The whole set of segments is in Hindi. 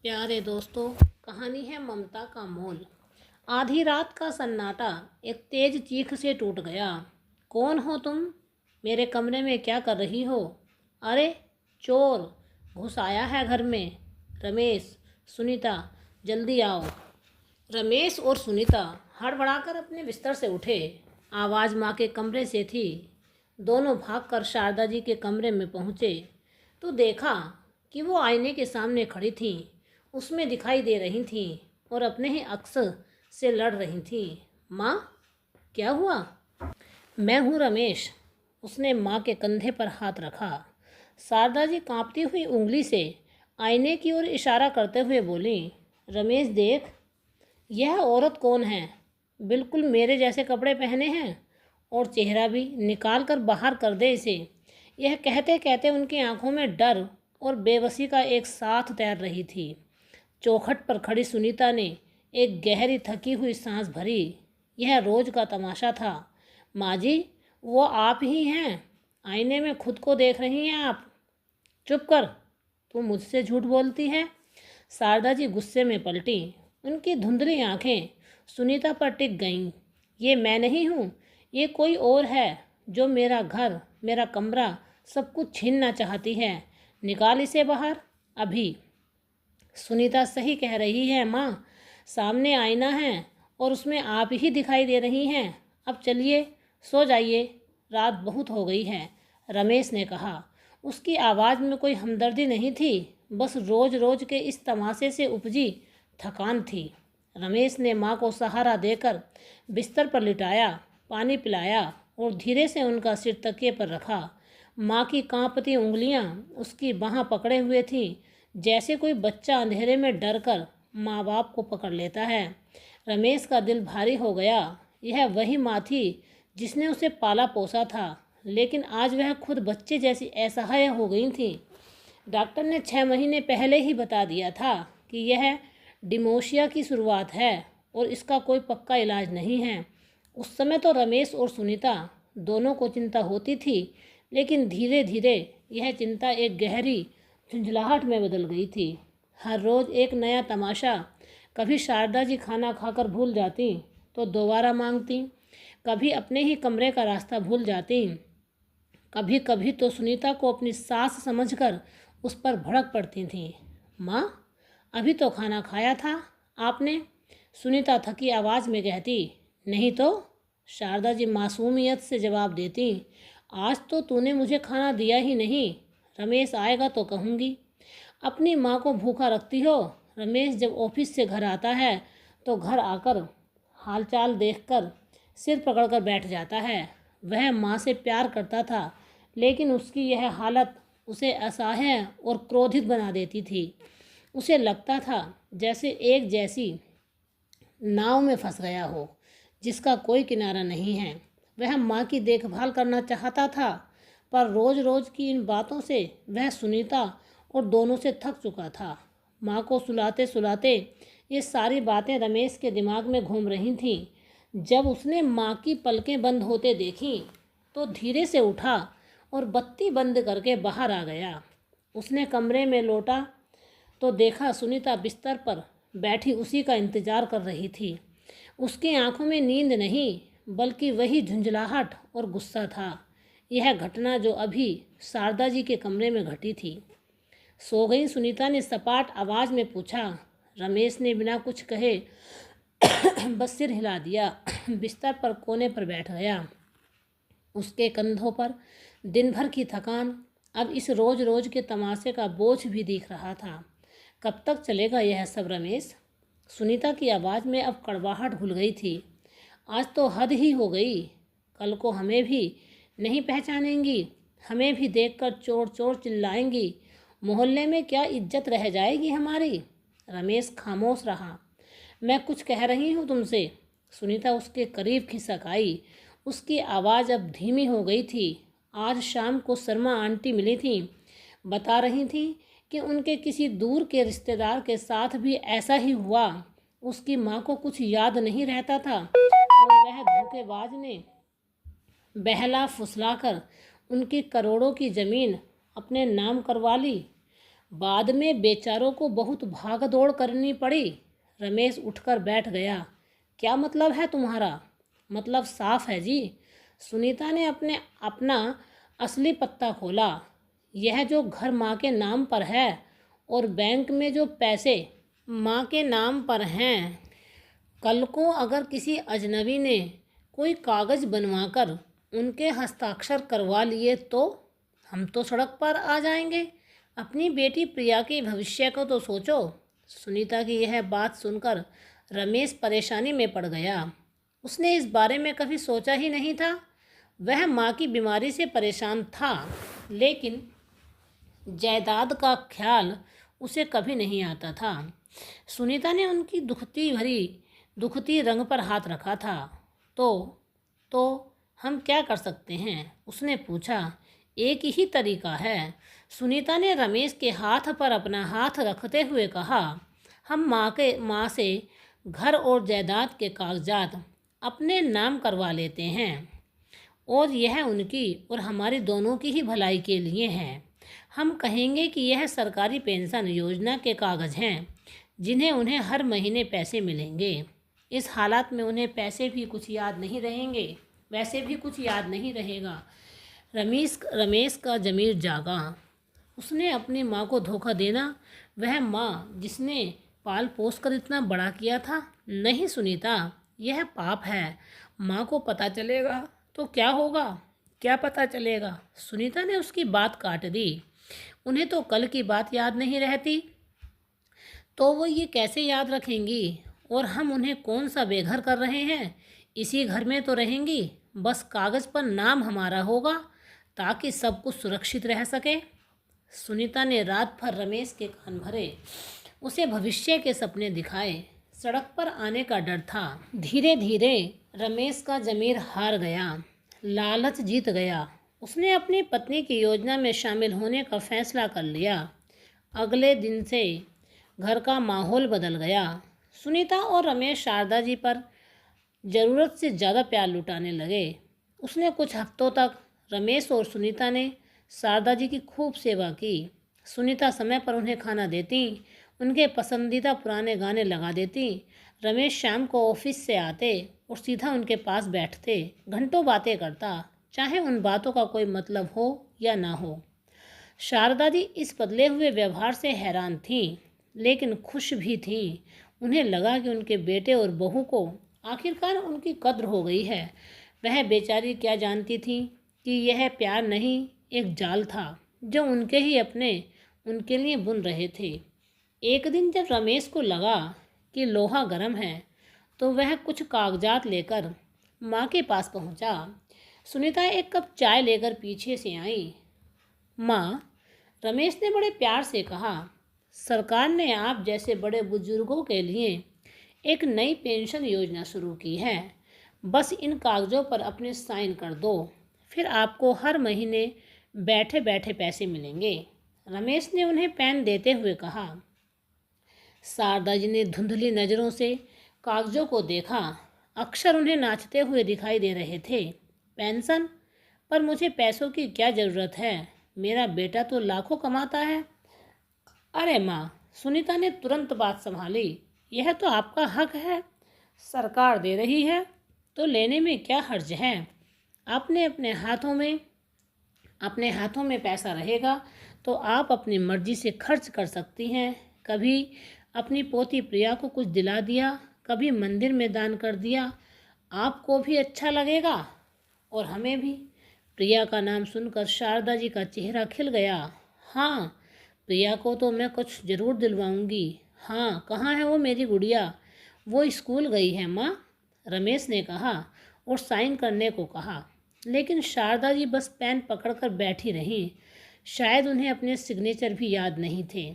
प्यारे दोस्तों, कहानी है ममता का मोल। आधी रात का सन्नाटा एक तेज चीख से टूट गया। कौन हो तुम? मेरे कमरे में क्या कर रही हो? अरे चोर घुस आया है घर में। रमेश, सुनीता, जल्दी आओ। रमेश और सुनीता हड़बड़ाकर अपने बिस्तर से उठे। आवाज़ माँ के कमरे से थी। दोनों भागकर शारदा जी के कमरे में पहुँचे तो देखा कि वो आईने के सामने खड़ी थीं। उसमें दिखाई दे रही थीं और अपने ही अक्स से लड़ रही थीं। माँ, क्या हुआ? मैं हूँ रमेश। उसने माँ के कंधे पर हाथ रखा। शारदा जी कांपती हुई उंगली से आईने की ओर इशारा करते हुए बोली, रमेश देख, यह औरत कौन है? बिल्कुल मेरे जैसे कपड़े पहने हैं और चेहरा भी निकाल कर बाहर कर दे इसे। यह कहते कहते उनकी आंखों में डर और बेबसी का एक साथ तैर रही थी। चौखट पर खड़ी सुनीता ने एक गहरी थकी हुई सांस भरी। यह रोज का तमाशा था। माँ जी, वो आप ही हैं? आईने में खुद को देख रही हैं आप? चुप कर, तू मुझसे झूठ बोलती है। शारदा जी गुस्से में पलटी। उनकी धुंधली आंखें सुनीता पर टिक गईं। ये मैं नहीं हूँ, ये कोई और है जो मेरा घर, मेरा कमरा सब कुछ छीनना चाहती है। निकाल इसे बाहर अभी। सुनीता सही कह रही है माँ, सामने आईना है और उसमें आप ही दिखाई दे रही हैं। अब चलिए, सो जाइए, रात बहुत हो गई है। रमेश ने कहा। उसकी आवाज़ में कोई हमदर्दी नहीं थी, बस रोज रोज के इस तमाशे से उपजी थकान थी। रमेश ने माँ को सहारा देकर बिस्तर पर लिटाया, पानी पिलाया और धीरे से उनका सिर तकिए पर रखा। माँ की कांपती उंगलियां उसकी बाँह पकड़े हुए थीं, जैसे कोई बच्चा अंधेरे में डरकर माँ बाप को पकड़ लेता है। रमेश का दिल भारी हो गया। यह वही माँ थी जिसने उसे पाला पोसा था, लेकिन आज वह खुद बच्चे जैसी असहाय हो गई थी। डॉक्टर ने 6 महीने पहले ही बता दिया था कि यह डिमोशिया की शुरुआत है और इसका कोई पक्का इलाज नहीं है। उस समय तो रमेश और सुनीता दोनों को चिंता होती थी, लेकिन धीरे धीरे यह चिंता एक गहरी झुंझलाहट में बदल गई थी। हर रोज़ एक नया तमाशा। कभी शारदा जी खाना खाकर भूल जाती तो दोबारा मांगती, कभी अपने ही कमरे का रास्ता भूल जाती, कभी कभी तो सुनीता को अपनी सास समझकर उस पर भड़क पड़ती थी। माँ, अभी तो खाना खाया था आपने, सुनीता थकी आवाज़ में कहती। नहीं तो, शारदा जी मासूमियत से जवाब देती। आज तो तूने मुझे खाना दिया ही नहीं, रमेश आएगा तो कहूँगी। अपनी माँ को भूखा रखती हो। रमेश जब ऑफिस से घर आता है तो घर आकर हालचाल देखकर सिर पकड़कर बैठ जाता है। वह माँ से प्यार करता था, लेकिन उसकी यह हालत उसे असहाय और क्रोधित बना देती थी। उसे लगता था जैसे एक जैसी नाव में फंस गया हो जिसका कोई किनारा नहीं है। वह माँ की देखभाल करना चाहता था, पर रोज़ रोज़ की इन बातों से वह सुनीता और दोनों से थक चुका था। माँ को सुलाते सुलाते ये सारी बातें रमेश के दिमाग में घूम रही थीं। जब उसने माँ की पलकें बंद होते देखीं तो धीरे से उठा और बत्ती बंद करके बाहर आ गया। उसने कमरे में लौटा तो देखा सुनीता बिस्तर पर बैठी उसी का इंतजार कर रही थी। उसकी आंखों में नींद नहीं, बल्कि वही झुंझलाहट और गुस्सा था। यह घटना जो अभी शारदा जी के कमरे में घटी थी। सो गई? सुनीता ने सपाट आवाज़ में पूछा। रमेश ने बिना कुछ कहे बस सिर हिला दिया। बिस्तर पर कोने पर बैठ गया। उसके कंधों पर दिन भर की थकान, अब इस रोज रोज के तमाशे का बोझ भी दिख रहा था। कब तक चलेगा यह सब रमेश? सुनीता की आवाज़ में अब कड़वाहट घुल गई थी। आज तो हद ही हो गई। कल को हमें भी नहीं पहचानेंगी, हमें भी देखकर चोर चोर चिल्लाएंगी। मोहल्ले में क्या इज्जत रह जाएगी हमारी? रमेश खामोश रहा। मैं कुछ कह रही हूँ तुमसे। सुनीता उसके करीब खिसक आई। उसकी आवाज़ अब धीमी हो गई थी। आज शाम को शर्मा आंटी मिली थी, बता रही थी कि उनके किसी दूर के रिश्तेदार के साथ भी ऐसा ही हुआ। उसकी माँ को कुछ याद नहीं रहता था और वह धोखेबाज ने बहला फुसलाकर उनकी करोड़ों की ज़मीन अपने नाम करवा ली। बाद में बेचारों को बहुत भाग दौड़ करनी पड़ी। रमेश उठकर बैठ गया। क्या मतलब है तुम्हारा? मतलब साफ है जी। सुनीता ने अपना असली पत्ता खोला। यह जो घर माँ के नाम पर है और बैंक में जो पैसे माँ के नाम पर हैं, कल को अगर किसी अजनबी ने कोई कागज़ बनवाकर उनके हस्ताक्षर करवा लिए तो हम तो सड़क पर आ जाएंगे। अपनी बेटी प्रिया के भविष्य को तो सोचो। सुनीता की यह बात सुनकर रमेश परेशानी में पड़ गया। उसने इस बारे में कभी सोचा ही नहीं था। वह माँ की बीमारी से परेशान था, लेकिन जायदाद का ख्याल उसे कभी नहीं आता था। सुनीता ने उनकी दुखती रंग पर हाथ रखा था। तो हम क्या कर सकते हैं? उसने पूछा। एक ही तरीका है। सुनीता ने रमेश के हाथ पर अपना हाथ रखते हुए कहा। हम माँ से घर और जायदाद के कागजात अपने नाम करवा लेते हैं और यह उनकी और हमारी दोनों की ही भलाई के लिए है। हम कहेंगे कि यह सरकारी पेंशन योजना के कागज़ हैं जिन्हें उन्हें हर महीने पैसे मिलेंगे। इस हालात में उन्हें पैसे भी कुछ याद नहीं रहेंगे, वैसे भी कुछ याद नहीं रहेगा। रमेश का ज़मीर जागा। उसने अपनी माँ को धोखा देना, वह माँ जिसने पाल पोस कर इतना बड़ा किया था? नहीं सुनीता, यह पाप है। माँ को पता चलेगा तो क्या होगा? क्या पता चलेगा? सुनीता ने उसकी बात काट दी। उन्हें तो कल की बात याद नहीं रहती, तो वो ये कैसे याद रखेंगी? और हम उन्हें कौन सा बेघर कर रहे हैं? इसी घर में तो रहेंगी, बस कागज़ पर नाम हमारा होगा ताकि सब कुछ सुरक्षित रह सके। सुनीता ने रात भर रमेश के कान भरे, उसे भविष्य के सपने दिखाए। सड़क पर आने का डर था। धीरे धीरे रमेश का ज़मीर हार गया, लालच जीत गया। उसने अपनी पत्नी की योजना में शामिल होने का फैसला कर लिया। अगले दिन से घर का माहौल बदल गया। सुनीता और रमेश शारदा जी पर ज़रूरत से ज़्यादा प्यार लुटाने लगे। उसने कुछ हफ्तों तक रमेश और सुनीता ने शारदा जी की खूब सेवा की। सुनीता समय पर उन्हें खाना देती, उनके पसंदीदा पुराने गाने लगा देती। रमेश शाम को ऑफिस से आते और सीधा उनके पास बैठते, घंटों बातें करता, चाहे उन बातों का कोई मतलब हो या ना हो। शारदा जी इस बदले हुए व्यवहार से हैरान थीं, लेकिन खुश भी थीं। उन्हें लगा कि उनके बेटे और बहू को आखिरकार उनकी कद्र हो गई है। वह बेचारी क्या जानती थी कि यह प्यार नहीं, एक जाल था जो उनके ही अपने उनके लिए बुन रहे थे। एक दिन जब रमेश को लगा कि लोहा गर्म है, तो वह कुछ कागजात लेकर माँ के पास पहुँचा। सुनीता एक कप चाय लेकर पीछे से आई। माँ, रमेश ने बड़े प्यार से कहा, सरकार ने आप जैसे बड़े बुजुर्गों के लिए एक नई पेंशन योजना शुरू की है। बस इन कागज़ों पर अपने साइन कर दो, फिर आपको हर महीने बैठे बैठे पैसे मिलेंगे। रमेश ने उन्हें पेन देते हुए कहा। शारदा जी ने धुंधली नज़रों से कागज़ों को देखा। अक्षर उन्हें नाचते हुए दिखाई दे रहे थे। पेंशन? पर मुझे पैसों की क्या ज़रूरत है? मेरा बेटा तो लाखों कमाता है। अरे माँ, सुनीता ने तुरंत बात संभाली, यह तो आपका हक है। सरकार दे रही है तो लेने में क्या हर्ज है? आपने अपने हाथों में पैसा रहेगा तो आप अपनी मर्जी से खर्च कर सकती हैं। कभी अपनी पोती प्रिया को कुछ दिला दिया, कभी मंदिर में दान कर दिया। आपको भी अच्छा लगेगा और हमें भी। प्रिया का नाम सुनकर शारदा जी का चेहरा खिल गया। हाँ, प्रिया को तो मैं कुछ ज़रूर दिलवाऊंगी। हाँ, कहाँ है वो मेरी गुड़िया? वो स्कूल गई है माँ, रमेश ने कहा और साइन करने को कहा। लेकिन शारदा जी बस पेन पकड़कर बैठी रहीं। शायद उन्हें अपने सिग्नेचर भी याद नहीं थे।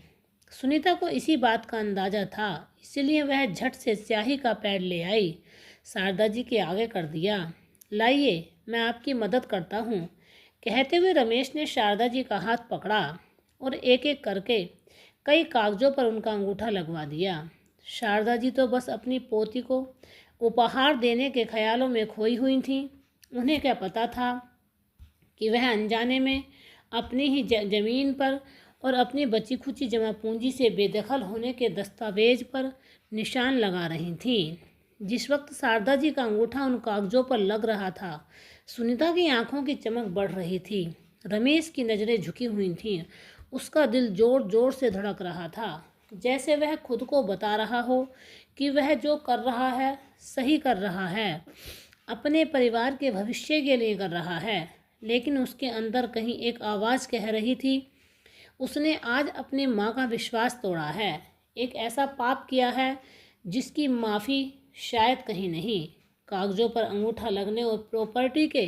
सुनीता को इसी बात का अंदाज़ा था, इसीलिए वह झट से स्याही का पैड ले आई, शारदा जी के आगे कर दिया। लाइए, मैं आपकी मदद करता हूँ। कहते हुए रमेश ने शारदा जी का हाथ पकड़ा और एक एक करके कई कागज़ों पर उनका अंगूठा लगवा दिया। शारदा जी तो बस अपनी पोती को उपहार देने के ख्यालों में खोई हुई थीं। उन्हें क्या पता था कि वह अनजाने में अपनी ही ज़मीन पर और अपनी बची खुची जमा पूंजी से बेदखल होने के दस्तावेज पर निशान लगा रही थीं। जिस वक्त शारदा जी का अंगूठा उन कागजों पर लग रहा था, सुनीता की आंखों की चमक बढ़ रही थी। रमेश की नज़रें झुकी हुई थीं। उसका दिल जोर जोर से धड़क रहा था, जैसे वह खुद को बता रहा हो कि वह जो कर रहा है सही कर रहा है, अपने परिवार के भविष्य के लिए कर रहा है। लेकिन उसके अंदर कहीं एक आवाज़ कह रही थी, उसने आज अपनी माँ का विश्वास तोड़ा है, एक ऐसा पाप किया है जिसकी माफ़ी शायद कहीं नहीं। कागजों पर अंगूठा लगने और प्रॉपर्टी के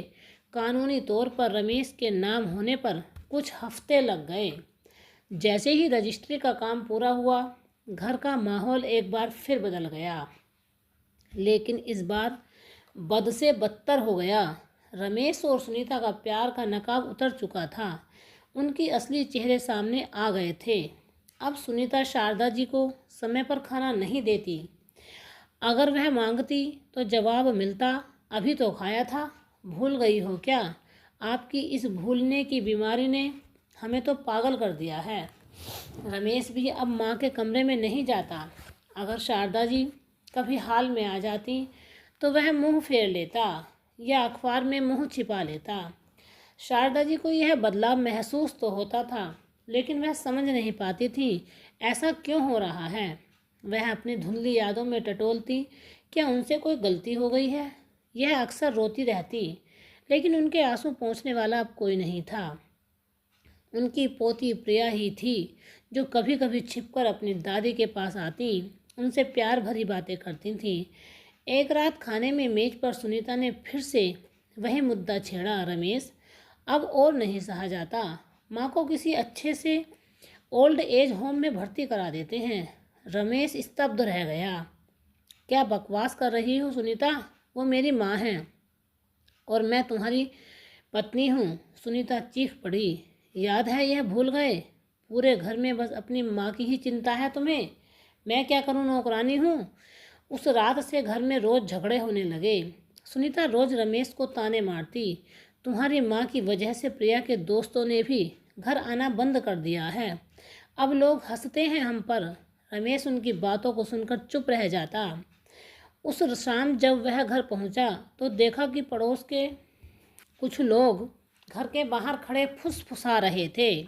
कानूनी तौर पर रमेश के नाम होने पर कुछ हफ्ते लग गए। जैसे ही रजिस्ट्री का काम पूरा हुआ, घर का माहौल एक बार फिर बदल गया, लेकिन इस बार बद से बदतर हो गया। रमेश और सुनीता का प्यार का नकाब उतर चुका था। उनकी असली चेहरे सामने आ गए थे। अब सुनीता शारदा जी को समय पर खाना नहीं देती। अगर वह मांगती तो जवाब मिलता, अभी तो खाया था, भूल गई हो क्या? आपकी इस भूलने की बीमारी ने हमें तो पागल कर दिया है। रमेश भी अब माँ के कमरे में नहीं जाता। अगर शारदा जी कभी हाल में आ जाती तो वह मुंह फेर लेता या अखबार में मुंह छिपा लेता। शारदा जी को यह बदलाव महसूस तो होता था, लेकिन वह समझ नहीं पाती थी ऐसा क्यों हो रहा है। वह अपनी धुंधली यादों में टटोलती, क्या उनसे कोई गलती हो गई है? यह अक्सर रोती रहती, लेकिन उनके आंसू पोंछने वाला अब कोई नहीं था। उनकी पोती प्रिया ही थी, जो कभी कभी छिपकर अपनी दादी के पास आती, उनसे प्यार भरी बातें करती थी। एक रात खाने में मेज पर सुनीता ने फिर से वही मुद्दा छेड़ा, रमेश अब और नहीं सहा जाता, माँ को किसी अच्छे से ओल्ड एज होम में भर्ती करा देते हैं। रमेश स्तब्ध रह गया। क्या बकवास कर रही हो सुनीता? वो मेरी माँ है और मैं तुम्हारी पत्नी हूँ। सुनीता चीख पड़ी। याद है यह भूल गए? पूरे घर में बस अपनी माँ की ही चिंता है तुम्हें। मैं क्या करूँ, नौकरानी हूँ? उस रात से घर में रोज़ झगड़े होने लगे। सुनीता रोज़ रमेश को ताने मारती, तुम्हारी माँ की वजह से प्रिया के दोस्तों ने भी घर आना बंद कर दिया है, अब लोग हंसते हैं हम पर। रमेश उनकी बातों को सुनकर चुप रह जाता। उस शाम जब वह घर पहुंचा तो देखा कि पड़ोस के कुछ लोग घर के बाहर खड़े फुसफुसा रहे थे।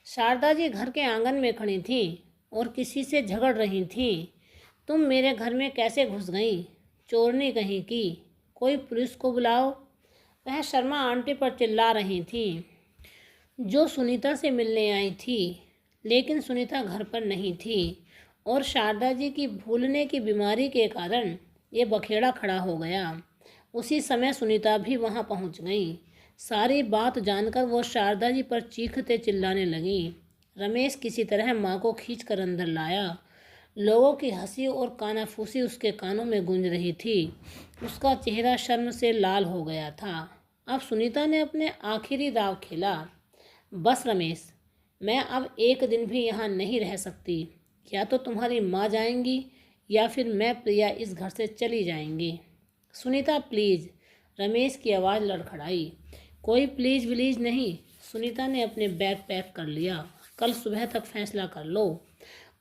शारदा जी घर के आंगन में खड़ी थी और किसी से झगड़ रही थी। तुम मेरे घर में कैसे घुस गई, चोरनी कहीं की, कोई पुलिस को बुलाओ। वह शर्मा आंटी पर चिल्ला रही थी, जो सुनीता से मिलने आई थी। लेकिन सुनीता घर पर नहीं थी और शारदा जी की भूलने की बीमारी के कारण ये बखेड़ा खड़ा हो गया। उसी समय सुनीता भी वहां पहुंच गई। सारी बात जानकर वो शारदा जी पर चीखते चिल्लाने लगी। रमेश किसी तरह माँ को खींच कर अंदर लाया। लोगों की हंसी और कानाफूसी उसके कानों में गूंज रही थी। उसका चेहरा शर्म से लाल हो गया था। अब सुनीता ने अपने आखिरी दाव खेला। बस रमेश, मैं अब एक दिन भी यहाँ नहीं रह सकती। या तो तुम्हारी माँ जाएंगी या फिर मैं प्रिया इस घर से चली जाएंगी। सुनीता प्लीज़। रमेश की आवाज़ लड़खड़ाई। कोई प्लीज़ विलीज नहीं। सुनीता ने अपने बैग पैक कर लिया। कल सुबह तक फैसला कर लो।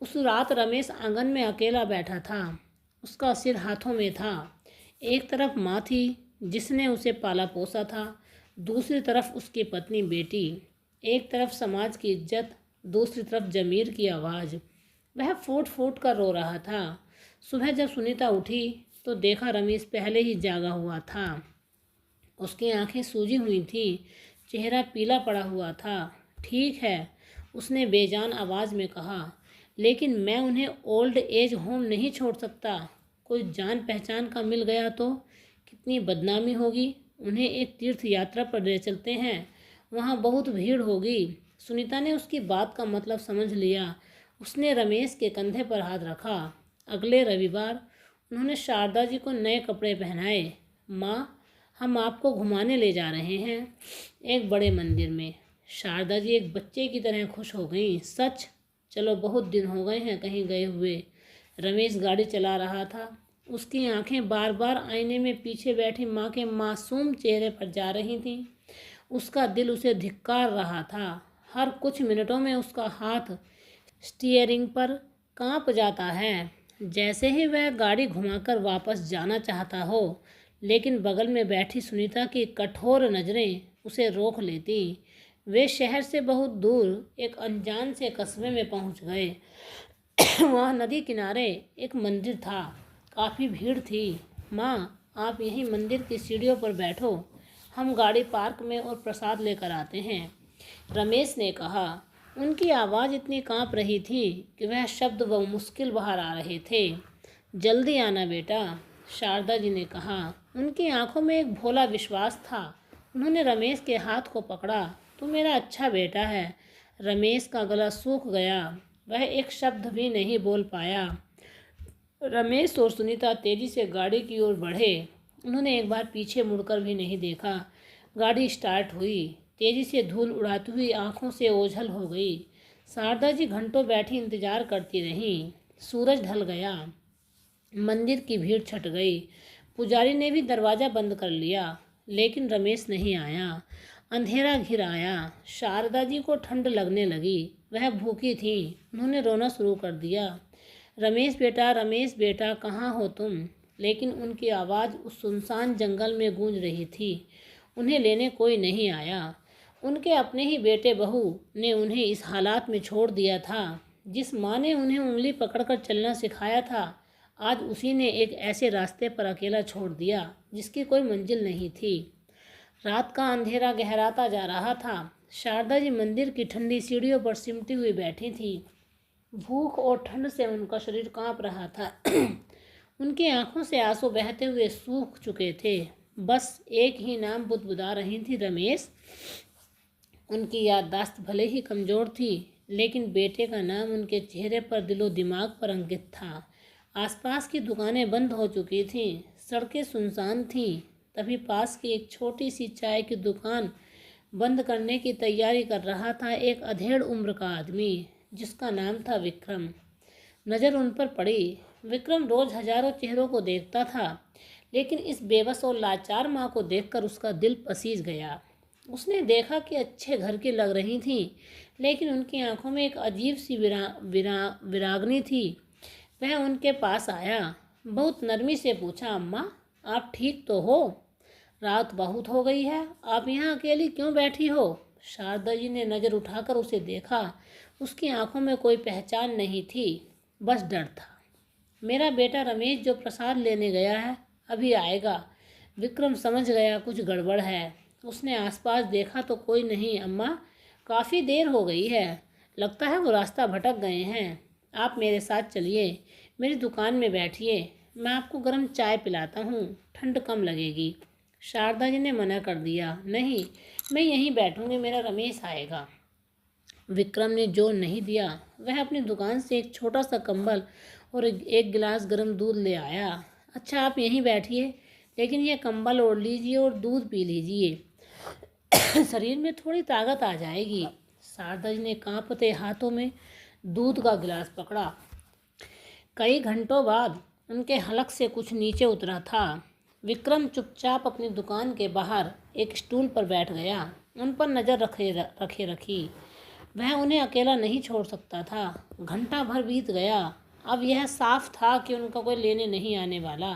उस रात रमेश आंगन में अकेला बैठा था। उसका सिर हाथों में था। एक तरफ माँ थी जिसने उसे पाला पोसा था, दूसरी तरफ उसकी पत्नी बेटी, एक तरफ समाज की इज्जत, दूसरी तरफ जमीर की आवाज़। वह फूट फूट कर रो रहा था। सुबह जब सुनीता उठी तो देखा रमेश पहले ही जागा हुआ था। उसकी आंखें सूजी हुई थीं, चेहरा पीला पड़ा हुआ था। ठीक है, उसने बेजान आवाज़ में कहा, लेकिन मैं उन्हें ओल्ड एज होम नहीं छोड़ सकता। कोई जान पहचान का मिल गया तो कितनी बदनामी होगी। उन्हें एक तीर्थ यात्रा पर ले चलते हैं, वहाँ बहुत भीड़ होगी। सुनीता ने उसकी बात का मतलब समझ लिया। उसने रमेश के कंधे पर हाथ रखा। अगले रविवार उन्होंने शारदा जी को नए कपड़े पहनाए। माँ, हम आपको घुमाने ले जा रहे हैं एक बड़े मंदिर में। शारदा जी एक बच्चे की तरह खुश हो गई। सच? चलो, बहुत दिन हो गए हैं कहीं गए हुए। रमेश गाड़ी चला रहा था। उसकी आंखें बार बार आईने में पीछे बैठी माँ के मासूम चेहरे पर जा रही थीं। उसका दिल उसे धिक्कार रहा था। हर कुछ मिनटों में उसका हाथ स्टीयरिंग पर कांप जाता है, जैसे ही वह गाड़ी घुमाकर वापस जाना चाहता हो। लेकिन बगल में बैठी सुनीता की कठोर नज़रें उसे रोक लेती। वे शहर से बहुत दूर एक अनजान से कस्बे में पहुंच गए। वहाँ नदी किनारे एक मंदिर था। काफ़ी भीड़ थी। माँ, आप यहीं मंदिर की सीढ़ियों पर बैठो, हम गाड़ी पार्क में और प्रसाद लेकर आते हैं, रमेश ने कहा। उनकी आवाज़ इतनी कांप रही थी कि वह शब्द व मुश्किल बाहर आ रहे थे। जल्दी आना बेटा, शारदा जी ने कहा। उनकी आंखों में एक भोला विश्वास था। उन्होंने रमेश के हाथ को पकड़ा। तू मेरा अच्छा बेटा है। रमेश का गला सूख गया। वह एक शब्द भी नहीं बोल पाया। रमेश और सुनीता तेजी से गाड़ी की ओर बढ़े। उन्होंने एक बार पीछे मुड़कर भी नहीं देखा। गाड़ी स्टार्ट हुई। तेजी से धूल उड़ाती हुई आंखों से ओझल हो गई। शारदा जी घंटों बैठी इंतजार करती रहीं। सूरज ढल गया। मंदिर की भीड़ छट गई। पुजारी ने भी दरवाज़ा बंद कर लिया, लेकिन रमेश नहीं आया। अंधेरा घिर आया। शारदा जी को ठंड लगने लगी। वह भूखी थी। उन्होंने रोना शुरू कर दिया। रमेश बेटा, कहाँ हो तुम? लेकिन उनकी आवाज़ उस सुनसान जंगल में गूंज रही थी। उन्हें लेने कोई नहीं आया। उनके अपने ही बेटे बहू ने उन्हें इस हालात में छोड़ दिया था। जिस माँ ने उन्हें उंगली पकड़कर चलना सिखाया था, आज उसी ने एक ऐसे रास्ते पर अकेला छोड़ दिया जिसकी कोई मंजिल नहीं थी। रात का अंधेरा गहराता जा रहा था। शारदा जी मंदिर की ठंडी सीढ़ियों पर सिमटी हुई बैठी थी। भूख और ठंड से उनका शरीर कांप रहा था। उनकी आंखों से आंसू बहते हुए सूख चुके थे। बस एक ही नाम बुदबुदा रही थी, रमेश। उनकी याददाश्त भले ही कमज़ोर थी, लेकिन बेटे का नाम उनके चेहरे पर, दिलो दिमाग पर अंकित था। आसपास की दुकानें बंद हो चुकी थीं, सड़कें सुनसान थीं। तभी पास की एक छोटी सी चाय की दुकान बंद करने की तैयारी कर रहा था एक अधेड़ उम्र का आदमी, जिसका नाम था विक्रम। नज़र उन पर पड़ी। विक्रम रोज़ हजारों चेहरों को देखता था, लेकिन इस बेबस और लाचार माँ को देखकर उसका दिल पसीज गया। उसने देखा कि अच्छे घर की लग रही थी, लेकिन उनकी आंखों में एक अजीब सी विरागनी थी। वह उनके पास आया, बहुत नरमी से पूछा, अम्मा आप ठीक तो हो? रात बहुत हो गई है, आप यहाँ अकेली क्यों बैठी हो? शारदा जी ने नज़र उठाकर उसे देखा। उसकी आंखों में कोई पहचान नहीं थी, बस डर था। मेरा बेटा रमेश जो प्रसाद लेने गया है, अभी आएगा। विक्रम समझ गया कुछ गड़बड़ है। उसने आसपास देखा तो कोई नहीं। अम्मा, काफ़ी देर हो गई है, लगता है वो रास्ता भटक गए हैं। आप मेरे साथ चलिए, मेरी दुकान में बैठिए, मैं आपको गर्म चाय पिलाता हूँ, ठंड कम लगेगी। शारदा जी ने मना कर दिया। नहीं, मैं यहीं बैठूंगी, मेरा रमेश आएगा। विक्रम ने जोर नहीं दिया। वह अपनी दुकान से एक छोटा सा कंबल और एक गिलास गर्म दूध ले आया। अच्छा, आप यहीं बैठिए, लेकिन यह कंबल ओढ़ लीजिए और दूध पी लीजिए, शरीर में थोड़ी ताकत आ जाएगी। शारदा जी ने कांपते हाथों में दूध का गिलास पकड़ा। कई घंटों बाद उनके हलक से कुछ नीचे उतरा था। विक्रम चुपचाप अपनी दुकान के बाहर एक स्टूल पर बैठ गया। उन पर नज़र रखे रखी। वह उन्हें अकेला नहीं छोड़ सकता था। घंटा भर बीत गया। अब यह साफ था कि उनका कोई लेने नहीं आने वाला।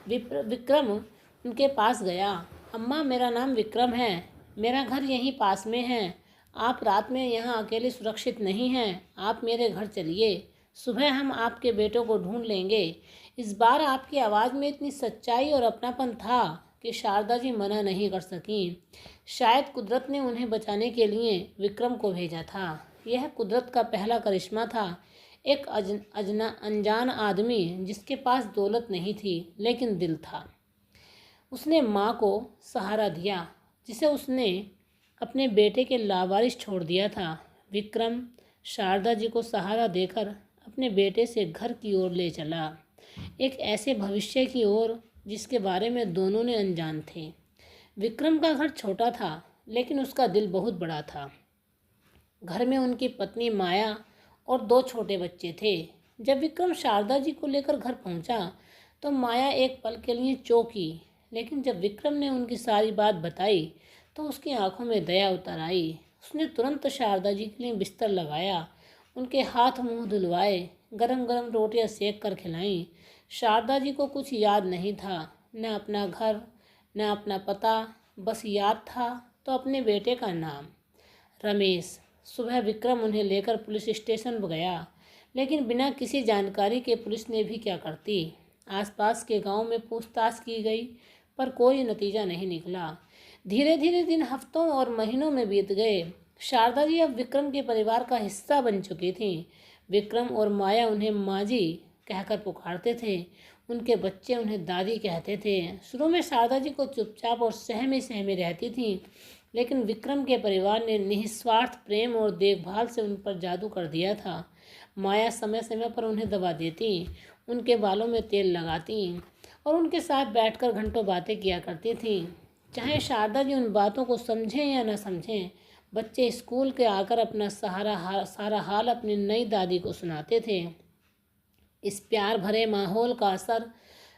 विक्रम उनके पास गया। अम्मा, मेरा नाम विक्रम है, मेरा घर यहीं पास में है। आप रात में यहाँ अकेले सुरक्षित नहीं हैं। आप मेरे घर चलिए, सुबह हम आपके बेटों को ढूंढ लेंगे। इस बार आपकी आवाज़ में इतनी सच्चाई और अपनापन था कि शारदा जी मना नहीं कर सकीं। शायद कुदरत ने उन्हें बचाने के लिए विक्रम को भेजा था। यह कुदरत का पहला करिश्मा था। एक अनजान आदमी जिसके पास दौलत नहीं थी, लेकिन दिल था। उसने माँ को सहारा दिया, जिसे उसने अपने बेटे के लावारिस छोड़ दिया था। विक्रम शारदा जी को सहारा देकर अपने बेटे से घर की ओर ले चला, एक ऐसे भविष्य की ओर जिसके बारे में दोनों ने अनजान थे। विक्रम का घर छोटा था, लेकिन उसका दिल बहुत बड़ा था। घर में उनकी पत्नी माया और 2 छोटे बच्चे थे। जब विक्रम शारदा जी को लेकर घर पहुंचा, तो माया एक पल के लिए चौंकी, लेकिन जब विक्रम ने उनकी सारी बात बताई तो उसकी आंखों में दया उतर आई। उसने तुरंत शारदा जी के लिए बिस्तर लगाया, उनके हाथ मुंह धुलवाए, गरम गरम रोटियां सेक कर खिलाईं। शारदा जी को कुछ याद नहीं था, न अपना घर न अपना पता, बस याद था तो अपने बेटे का नाम, रमेश। सुबह विक्रम उन्हें लेकर पुलिस स्टेशन गया, लेकिन बिना किसी जानकारी के पुलिस ने भी क्या करती। आसपास के गांव में पूछताछ की गई, पर कोई नतीजा नहीं निकला। धीरे धीरे दिन हफ्तों और महीनों में बीत गए। शारदा जी अब विक्रम के परिवार का हिस्सा बन चुकी थीं। विक्रम और माया उन्हें माँ जी कहकर पुकारते थे, उनके बच्चे उन्हें दादी कहते थे। शुरू में शारदा जी को चुपचाप और सहमी सहमी रहती थीं, लेकिन विक्रम के परिवार ने निस्वार्थ प्रेम और देखभाल से उन पर जादू कर दिया था। माया समय समय पर उन्हें दवा देती, उनके बालों में तेल लगाती और उनके साथ बैठकर घंटों बातें किया करती थीं। चाहे शारदा जी उन बातों को समझें या न समझें, बच्चे स्कूल के आकर अपना सारा हाल अपनी नई दादी को सुनाते थे। इस प्यार भरे माहौल का असर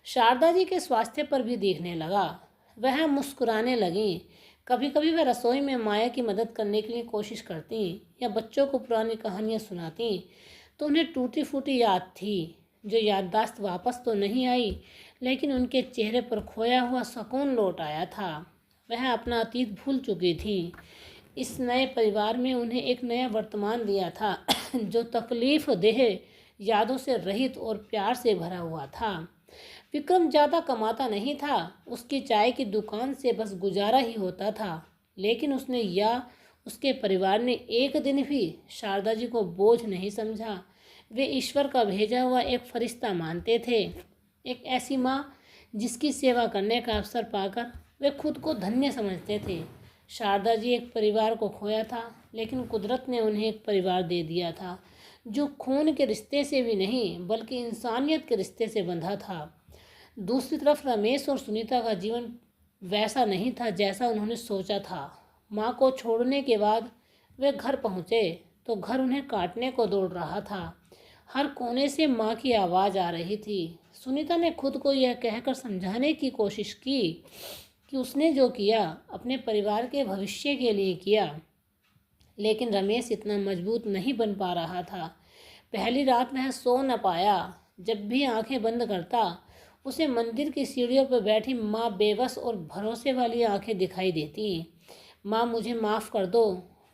शारदा जी के स्वास्थ्य पर भी दिखने लगा। वह मुस्कुराने लगीं। कभी कभी वह रसोई में माया की मदद करने के लिए कोशिश करती या बच्चों को पुरानी कहानियाँ सुनाती, तो उन्हें टूटी फूटी याद थी। जो याददाश्त वापस तो नहीं आई, लेकिन उनके चेहरे पर खोया हुआ सुकून लौट आया था। वह अपना अतीत भूल चुकी थी। इस नए परिवार में उन्हें एक नया वर्तमान दिया था जो तकलीफ देह यादों से रहित और प्यार से भरा हुआ था। विक्रम ज़्यादा कमाता नहीं था, उसकी चाय की दुकान से बस गुजारा ही होता था, लेकिन उसने या उसके परिवार ने एक दिन भी शारदा जी को बोझ नहीं समझा। वे ईश्वर का भेजा हुआ एक फरिश्ता मानते थे, एक ऐसी माँ जिसकी सेवा करने का अवसर पाकर वे खुद को धन्य समझते थे। शारदा जी एक परिवार को खोया था, लेकिन कुदरत ने उन्हें एक परिवार दे दिया था जो खून के रिश्ते से भी नहीं बल्कि इंसानियत के रिश्ते से बंधा था। दूसरी तरफ रमेश और सुनीता का जीवन वैसा नहीं था जैसा उन्होंने सोचा था। माँ को छोड़ने के बाद वे घर पहुँचे तो घर उन्हें काटने को दौड़ रहा था। हर कोने से माँ की आवाज़ आ रही थी। सुनीता ने खुद को यह कहकर समझाने की कोशिश की कि उसने जो किया अपने परिवार के भविष्य के लिए किया, लेकिन रमेश इतना मजबूत नहीं बन पा रहा था। पहली रात वह सो न पाया। जब भी आंखें बंद करता, उसे मंदिर की सीढ़ियों पर बैठी माँ बेबस और भरोसे वाली आंखें दिखाई देती। माँ, मुझे माफ़ कर दो,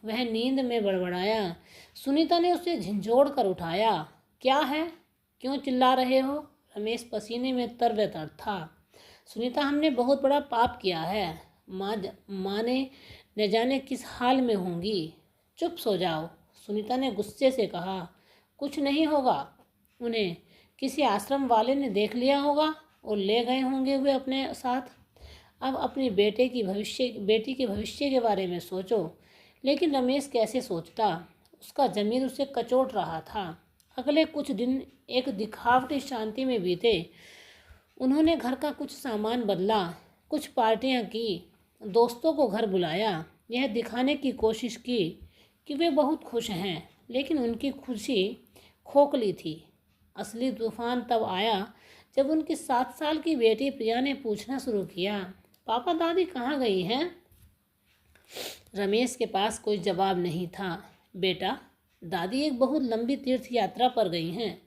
वह नींद में बड़बड़ाया। सुनीता ने उसे झंझोड़ कर उठाया। क्या है, क्यों चिल्ला रहे हो? रमेश पसीने में तर-बतर था। सुनीता, हमने बहुत बड़ा पाप किया है। माँ ने न जाने किस हाल में होंगी। चुप सो जाओ, सुनीता ने गुस्से से कहा। कुछ नहीं होगा, उन्हें किसी आश्रम वाले ने देख लिया होगा और ले गए होंगे वे अपने साथ। अब अपनी बेटी के भविष्य के बारे में सोचो। लेकिन रमेश कैसे सोचता? उसका ज़मीर उसे कचोट रहा था। अगले कुछ दिन एक दिखावटी शांति में बीते। उन्होंने घर का कुछ सामान बदला, कुछ पार्टियां की, दोस्तों को घर बुलाया, यह दिखाने की कोशिश की कि वे बहुत खुश हैं, लेकिन उनकी खुशी खोखली थी। असली तूफान तब आया जब उनकी 7 साल की बेटी प्रिया ने पूछना शुरू किया, पापा दादी कहाँ गई हैं? रमेश के पास कोई जवाब नहीं था। बेटा, दादी एक बहुत लंबी तीर्थ यात्रा पर गई हैं,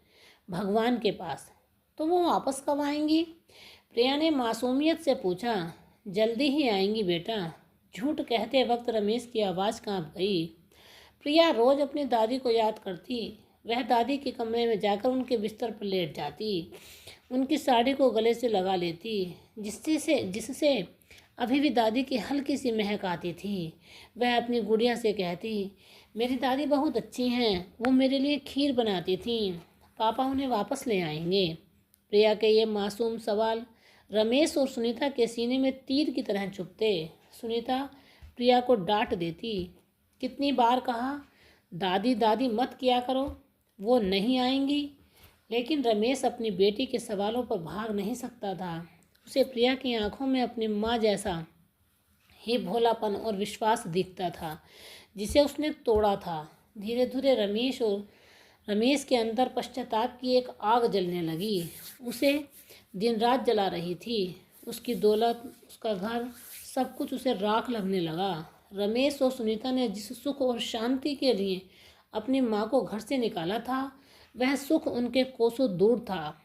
भगवान के पास। तो वो वापस कब आएंगी? प्रिया ने मासूमियत से पूछा। जल्दी ही आएंगी बेटा। झूठ कहते वक्त रमेश की आवाज़ कांप गई। प्रिया रोज़ अपनी दादी को याद करती। वह दादी के कमरे में जाकर उनके बिस्तर पर लेट जाती, उनकी साड़ी को गले से लगा लेती, जिससे अभी भी दादी की हल्की सी महक आती थी। वह अपनी गुड़िया से कहती, मेरी दादी बहुत अच्छी हैं, वो मेरे लिए खीर बनाती थी, पापा उन्हें वापस ले आएंगे। प्रिया के ये मासूम सवाल रमेश और सुनीता के सीने में तीर की तरह चुभते। सुनीता प्रिया को डांट देती, कितनी बार कहा दादी दादी मत किया करो, वो नहीं आएंगी। लेकिन रमेश अपनी बेटी के सवालों पर भाग नहीं सकता था। उसे प्रिया की आंखों में अपनी माँ जैसा ही भोलापन और विश्वास दिखता था, जिसे उसने तोड़ा था। धीरे धीरे रमेश के अंदर पश्चाताप की एक आग जलने लगी। उसे दिन रात जला रही थी। उसकी दौलत, उसका घर, सब कुछ उसे राख लगने लगा। रमेश और सुनीता ने जिस सुख और शांति के लिए अपनी माँ को घर से निकाला था, वह सुख उनके कोसों दूर था।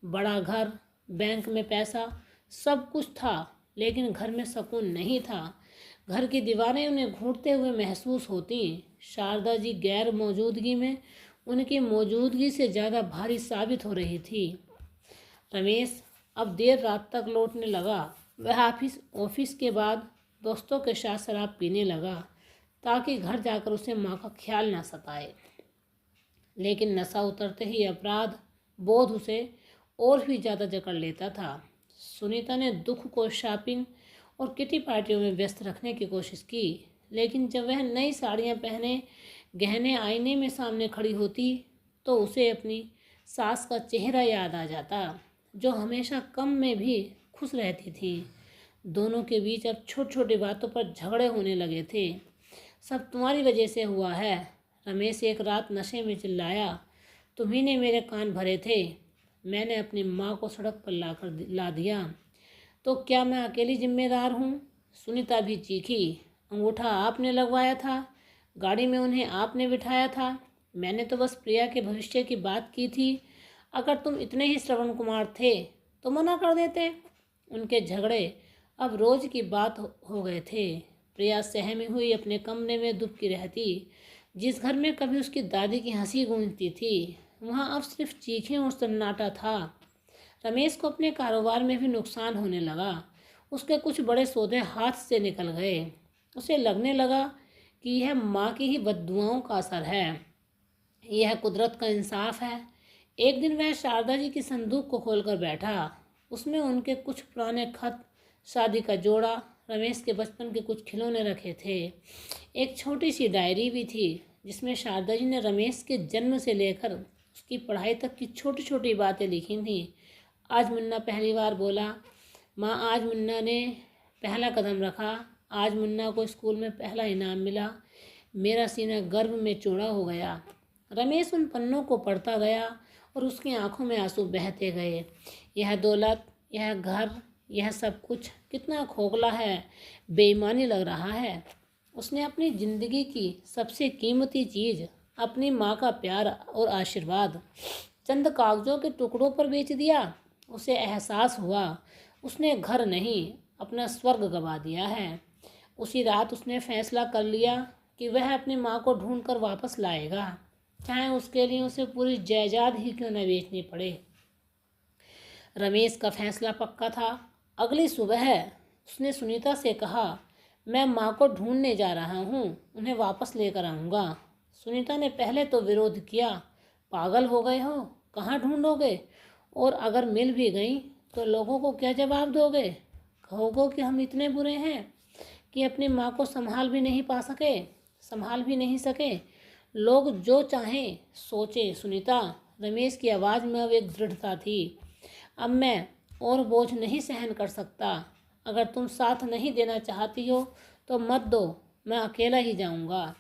बड़ा घर, बैंक में पैसा, सब कुछ था, लेकिन घर में सुकून नहीं था। घर की दीवारें उन्हें घूटते हुए महसूस होती। शारदा जी गैर मौजूदगी में उनकी मौजूदगी से ज़्यादा भारी साबित हो रही थी। रमेश अब देर रात तक लौटने लगा। वह ऑफिस के बाद दोस्तों के साथ शराब पीने लगा ताकि घर जाकर उसे माँ का ख्याल ना सताए। लेकिन नशा उतरते ही अपराध बोध उसे और भी ज़्यादा जकड़ लेता था। सुनीता ने दुख को शॉपिंग और किटी पार्टियों में व्यस्त रखने की कोशिश की, लेकिन जब वह नई साड़ियाँ पहने गहने आईने में सामने खड़ी होती तो उसे अपनी सास का चेहरा याद आ जाता, जो हमेशा कम में भी खुश रहती थी। दोनों के बीच अब छोटी छोटी बातों पर झगड़े होने लगे थे। सब तुम्हारी वजह से हुआ है, रमेश एक रात नशे में चिल्लाया। तुम्ही ने मेरे कान भरे थे। मैंने अपनी माँ को सड़क पर ला दिया, तो क्या मैं अकेली जिम्मेदार हूँ? सुनीता भी चीखी। अंगूठा आपने लगवाया था, गाड़ी में उन्हें आपने बिठाया था। मैंने तो बस प्रिया के भविष्य की बात की थी। अगर तुम इतने ही श्रवण कुमार थे तो मना कर देते। उनके झगड़े अब रोज की बात हो गए थे। प्रिया सहमी हुई अपने कमरे में दुबकी रहती। जिस घर में कभी उसकी दादी की हंसी गूंजती थी, वहाँ अब सिर्फ चीखें और सन्नाटा था। रमेश को अपने कारोबार में भी नुकसान होने लगा। उसके कुछ बड़े सौदे हाथ से निकल गए। उसे लगने लगा कि यह माँ की ही बद्दुआओं का असर है, यह कुदरत का इंसाफ है। एक दिन वह शारदा जी की संदूक को खोलकर बैठा। उसमें उनके कुछ पुराने खत, शादी का जोड़ा, रमेश के बचपन के कुछ खिलौने रखे थे। एक छोटी सी डायरी भी थी जिसमें शारदा जी ने रमेश के जन्म से लेकर उसकी पढ़ाई तक की छोटी छोटी बातें लिखी थी। आज मुन्ना पहली बार बोला, माँ आज मुन्ना ने पहला कदम रखा, आज मुन्ना को स्कूल में पहला इनाम मिला। मेरा सीना गर्व में चौड़ा हो गया। रमेश उन पन्नों को पढ़ता गया और उसकी आंखों में आंसू बहते गए। यह दौलत, यह घर, यह सब कुछ कितना खोखला है, बेईमानी लग रहा है। उसने अपनी ज़िंदगी की सबसे कीमती चीज़, अपनी माँ का प्यार और आशीर्वाद, चंद कागज़ों के टुकड़ों पर बेच दिया। उसे एहसास हुआ उसने घर नहीं, अपना स्वर्ग गंवा दिया है। उसी रात उसने फैसला कर लिया कि वह अपनी माँ को ढूंढकर वापस लाएगा, चाहे उसके लिए उसे पूरी जायदाद ही क्यों न बेचनी पड़े। रमेश का फैसला पक्का था। अगली सुबह उसने सुनीता से कहा, मैं माँ को ढूंढने जा रहा हूँ, उन्हें वापस लेकर आऊँगा। सुनीता ने पहले तो विरोध किया। पागल हो गए हो, कहाँ ढूंढोगे? और अगर मिल भी गई तो लोगों को क्या जवाब दोगे? कहोगे कि हम इतने बुरे हैं कि अपनी माँ को संभाल भी नहीं सके। लोग जो चाहें सोचे। सुनीता, रमेश की आवाज़ में अब एक दृढ़ता थी। अब मैं और बोझ नहीं सहन कर सकता। अगर तुम साथ नहीं देना चाहती हो तो मत दो, मैं अकेला ही जाऊंगा।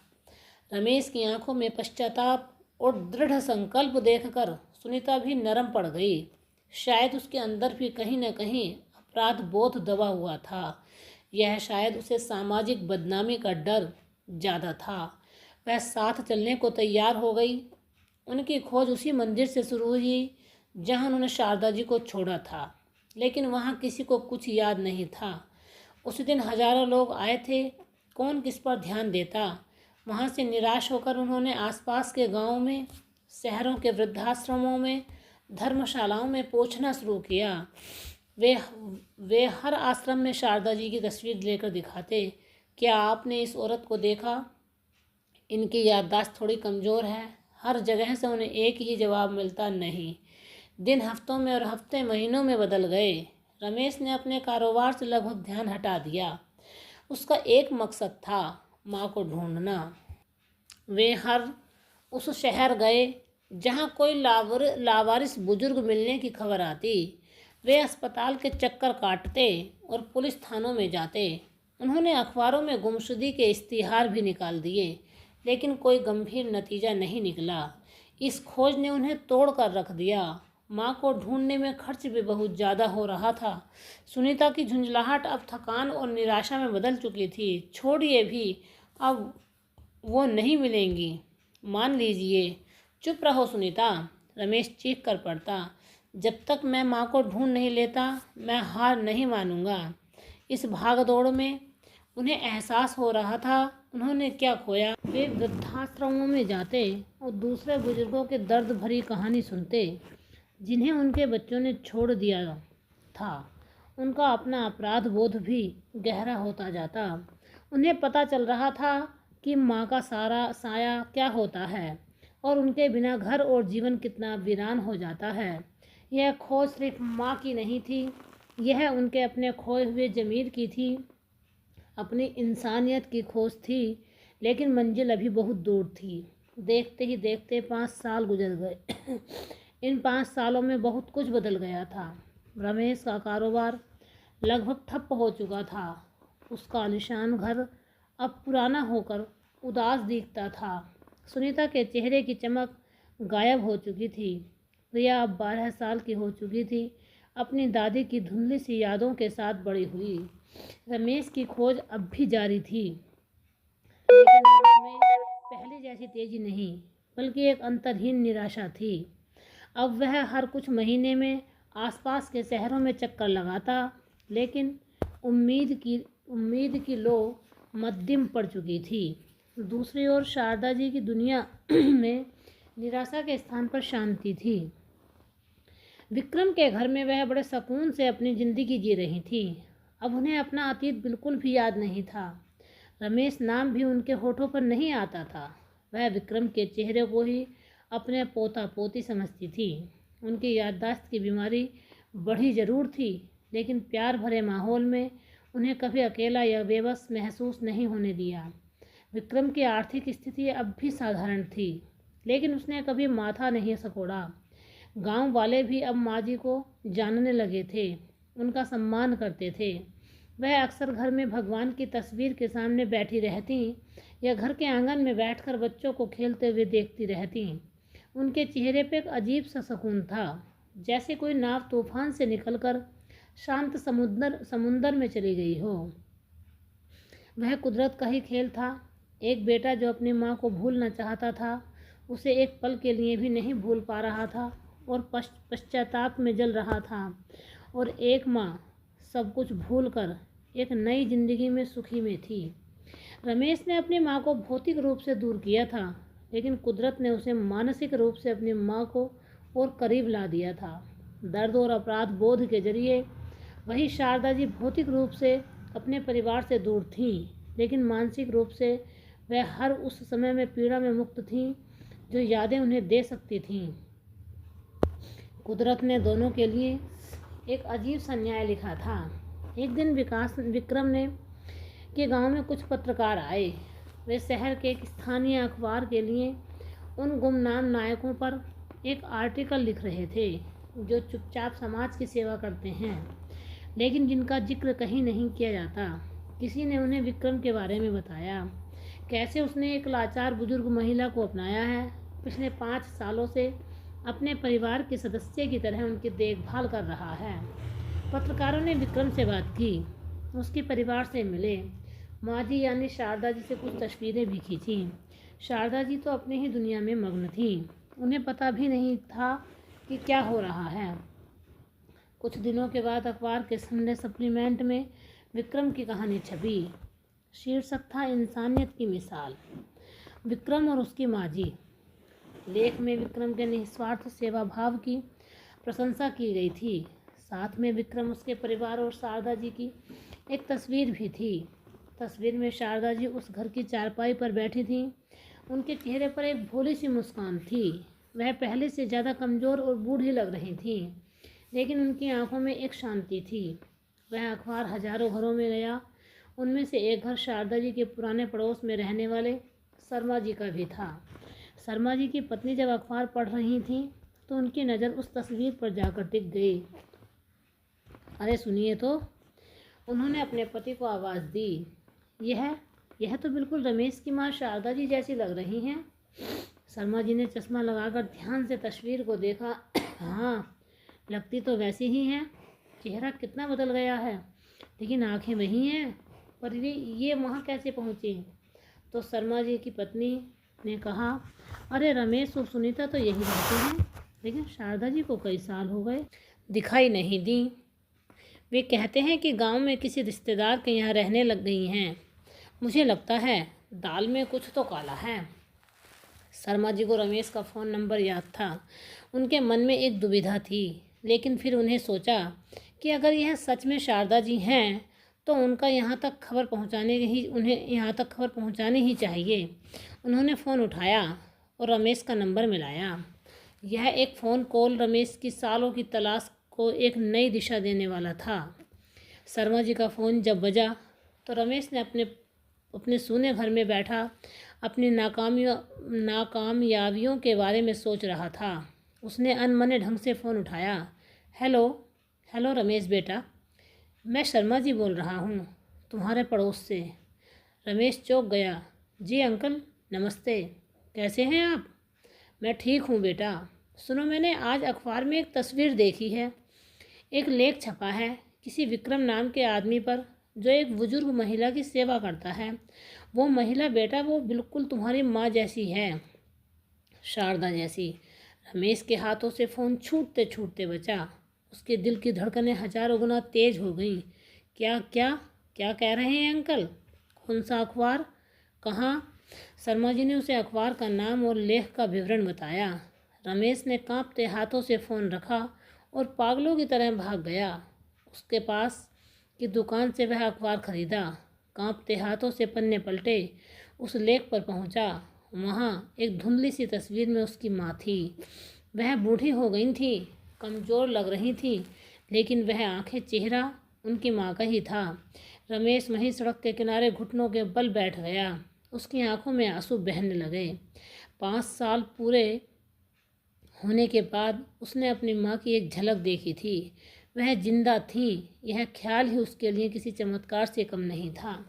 रमेश की आंखों में पश्चाताप और दृढ़ संकल्प देखकर सुनीता भी नरम पड़ गई। शायद उसके अंदर भी कहीं न कहीं अपराध बोध दबा हुआ था। यह शायद उसे सामाजिक बदनामी का डर ज़्यादा था। वह साथ चलने को तैयार हो गई। उनकी खोज उसी मंदिर से शुरू हुई जहां उन्होंने शारदा जी को छोड़ा था, लेकिन वहां किसी को कुछ याद नहीं था। उस दिन हजारों लोग आए थे, कौन किस पर ध्यान देता। वहां से निराश होकर उन्होंने आसपास के गांवों में, शहरों के वृद्धाश्रमों में, धर्मशालाओं में पूछना शुरू किया। वे हर आश्रम में शारदा जी की तस्वीर लेकर दिखाते, क्या आपने इस औरत को देखा? इनकी याददाश्त थोड़ी कमज़ोर है। हर जगह से उन्हें एक ही जवाब मिलता, नहीं। दिन हफ्तों में और हफ्ते महीनों में बदल गए। रमेश ने अपने कारोबार से लगभग ध्यान हटा दिया। उसका एक मकसद था, माँ को ढूंढना। वे हर उस शहर गए जहाँ कोई लावारिस बुजुर्ग मिलने की खबर आती। वे अस्पताल के चक्कर काटते और पुलिस थानों में जाते। उन्होंने अखबारों में गुमशुदगी के इश्तिहार भी निकाल दिए, लेकिन कोई गंभीर नतीजा नहीं निकला। इस खोज ने उन्हें तोड़ कर रख दिया। माँ को ढूंढने में खर्च भी बहुत ज़्यादा हो रहा था। सुनीता की झुंझलाहट अब थकान और निराशा में बदल चुकी थी। छोड़िए भी, अब वो नहीं मिलेंगी, मान लीजिए। चुप रहो सुनीता, रमेश चीख कर पड़ता। जब तक मैं माँ को ढूंढ नहीं लेता, मैं हार नहीं मानूंगा। इस भाग दौड़ में उन्हें एहसास हो रहा था उन्होंने क्या खोया। वे वृद्धाश्रमों में जाते और दूसरे बुजुर्गों के दर्द भरी कहानी सुनते जिन्हें उनके बच्चों ने छोड़ दिया था। उनका अपना अपराध बोध भी गहरा होता जाता। उन्हें पता चल रहा था कि माँ का सारा साया क्या होता है और उनके बिना घर और जीवन कितना वीरान हो जाता है। यह खोज सिर्फ माँ की नहीं थी, यह उनके अपने खोए हुए ज़मीर की थी, अपनी इंसानियत की खोज थी। लेकिन मंजिल अभी बहुत दूर थी। देखते ही देखते 5 साल गुजर गए। इन 5 सालों में बहुत कुछ बदल गया था। रमेश का कारोबार लगभग ठप हो चुका था। उसका आलीशान घर अब पुराना होकर उदास दिखता था। सुनीता के चेहरे की चमक गायब हो चुकी थी। प्रिया अब 12 साल की हो चुकी थी, अपनी दादी की धुंधली सी यादों के साथ बड़ी हुई। रमेश की खोज अब भी जारी थी, लेकिन अब उसमें पहले जैसी तेजी नहीं, बल्कि एक अंतरहीन निराशा थी। अब वह हर कुछ महीने में आसपास के शहरों में चक्कर लगाता, लेकिन उम्मीद की लो मद्दिम पड़ चुकी थी। दूसरी ओर शारदा जी की दुनिया में निराशा के स्थान पर शांति थी। विक्रम के घर में वह बड़े सुकून से अपनी ज़िंदगी जी रही थी। अब उन्हें अपना अतीत बिल्कुल भी याद नहीं था। रमेश नाम भी उनके होठों पर नहीं आता था। वह विक्रम के चेहरे को ही अपने पोता पोती समझती थी। उनकी याददाश्त की बीमारी बढ़ी जरूर थी, लेकिन प्यार भरे माहौल में उन्हें कभी अकेला या बेबस महसूस नहीं होने दिया। विक्रम की आर्थिक स्थिति अब भी साधारण थी, लेकिन उसने कभी माथा नहीं सकोड़ा। गांव वाले भी अब माँ जी को जानने लगे थे, उनका सम्मान करते थे। वह अक्सर घर में भगवान की तस्वीर के सामने बैठी रहती या घर के आंगन में बैठकर बच्चों को खेलते हुए देखती रहती। उनके चेहरे पर एक अजीब सा सुकून था, जैसे कोई नाव तूफान से निकलकर शांत समुंदर में चली गई हो। वह कुदरत का ही खेल था। एक बेटा जो अपनी माँ को भूलना चाहता था, उसे एक पल के लिए भी नहीं भूल पा रहा था और पश्चाताप में जल रहा था। और एक माँ सब कुछ भूलकर एक नई जिंदगी में सुखी में थी। रमेश ने अपनी माँ को भौतिक रूप से दूर किया था, लेकिन कुदरत ने उसे मानसिक रूप से अपनी माँ को और करीब ला दिया था। दर्द और अपराध बोध के जरिए वही शारदा जी भौतिक रूप से अपने परिवार से दूर थीं, लेकिन मानसिक रूप से वह हर उस समय में पीड़ा में मुक्त थीं जो यादें उन्हें दे सकती थीं। कुदरत ने दोनों के लिए एक अजीब सा न्याय लिखा था। एक दिन विक्रम ने के गांव में कुछ पत्रकार आए। वे शहर के एक स्थानीय अखबार के लिए उन गुमनाम नायकों पर एक आर्टिकल लिख रहे थे जो चुपचाप समाज की सेवा करते हैं, लेकिन जिनका जिक्र कहीं नहीं किया जाता। किसी ने उन्हें विक्रम के बारे में बताया, कैसे उसने एक लाचार बुजुर्ग महिला को अपनाया है, पिछले 5 सालों से अपने परिवार के सदस्य की तरह उनकी देखभाल कर रहा है। पत्रकारों ने विक्रम से बात की, उसके परिवार से मिले, माँ जी यानी शारदा जी से कुछ तस्वीरें भी खींची। शारदा जी तो अपनी ही दुनिया में मग्न थी, उन्हें पता भी नहीं था कि क्या हो रहा है। कुछ दिनों के बाद अखबार के संडे सप्लीमेंट में विक्रम की कहानी छपी। शीर्षक था इंसानियत की मिसाल, विक्रम और उसकी माँ जी। लेख में विक्रम के निस्वार्थ सेवा भाव की प्रशंसा की गई थी। साथ में विक्रम, उसके परिवार और शारदा जी की एक तस्वीर भी थी। तस्वीर में शारदा जी उस घर की चारपाई पर बैठी थीं। उनके चेहरे पर एक भोली सी मुस्कान थी। वह पहले से ज़्यादा कमज़ोर और बूढ़ी लग रही थी, लेकिन उनकी आंखों में एक शांति थी। वह अखबार हजारों घरों में गया। उनमें से एक घर शारदा जी के पुराने पड़ोस में रहने वाले शर्मा जी का भी था। शर्मा जी की पत्नी जब अखबार पढ़ रही थी तो उनकी नज़र उस तस्वीर पर जाकर टिक गई। अरे सुनिए तो, उन्होंने अपने पति को आवाज़ दी। यह तो बिल्कुल रमेश की माँ शारदा जी जैसी लग रही हैं। शर्मा जी ने चश्मा लगाकर ध्यान से तस्वीर को देखा। हाँ, लगती तो वैसी ही हैं, चेहरा कितना बदल गया है, लेकिन आंखें वही हैं। पर ये वहाँ कैसे पहुँची? तो शर्मा जी की पत्नी ने कहा, अरे रमेश और सुनीता तो यही रहते हैं, लेकिन शारदा जी को कई साल हो गए दिखाई नहीं दी। वे कहते हैं कि गांव में किसी रिश्तेदार के यहाँ रहने लग गई हैं। मुझे लगता है दाल में कुछ तो काला है। शर्मा जी को रमेश का फ़ोन नंबर याद था। उनके मन में एक दुविधा थी, लेकिन फिर उन्हें सोचा कि अगर यह सच में शारदा जी हैं तो उन्हें यहाँ तक खबर पहुँचानी ही चाहिए। उन्होंने फ़ोन उठाया और रमेश का नंबर मिलाया। यह एक फ़ोन कॉल रमेश की सालों की तलाश को एक नई दिशा देने वाला था। शर्मा जी का फ़ोन जब बजा तो रमेश ने अपने सूने घर में बैठा अपनी नाकामयाबियों के बारे में सोच रहा था। उसने अनमने ढंग से फ़ोन उठाया। हेलो हेलो रमेश बेटा, मैं शर्मा जी बोल रहा हूँ, तुम्हारे पड़ोस से। रमेश चौंक गया। जी अंकल नमस्ते, कैसे हैं आप? मैं ठीक हूँ बेटा। सुनो, मैंने आज अखबार में एक तस्वीर देखी है। एक लेख छपा है किसी विक्रम नाम के आदमी पर, जो एक बुजुर्ग महिला की सेवा करता है। वो महिला बेटा वो बिल्कुल तुम्हारी माँ जैसी है, शारदा जैसी। रमेश के हाथों से फ़ोन छूटते छूटते बचा। उसके दिल की धड़कनें हजारों गुना तेज हो गईं। क्या क्या क्या कह रहे हैं अंकल? कौन सा अखबार? कहाँ? शर्मा जी ने उसे अखबार का नाम और लेख का विवरण बताया। रमेश ने कांपते हाथों से फ़ोन रखा और पागलों की तरह भाग गया। उसके पास की दुकान से वह अखबार खरीदा। कांपते हाथों से पन्ने पलटे, उस लेख पर पहुंचा। वहाँ एक धुंधली सी तस्वीर में उसकी माँ थी। वह बूढ़ी हो गई थी, कमज़ोर लग रही थी, लेकिन वह आंखें, चेहरा उनकी माँ का ही था। रमेश वहीं सड़क के किनारे घुटनों के बल बैठ गया। उसकी आंखों में आंसू बहने लगे। 5 साल पूरे होने के बाद उसने अपनी माँ की एक झलक देखी थी। वह जिंदा थी, यह ख्याल ही उसके लिए किसी चमत्कार से कम नहीं था।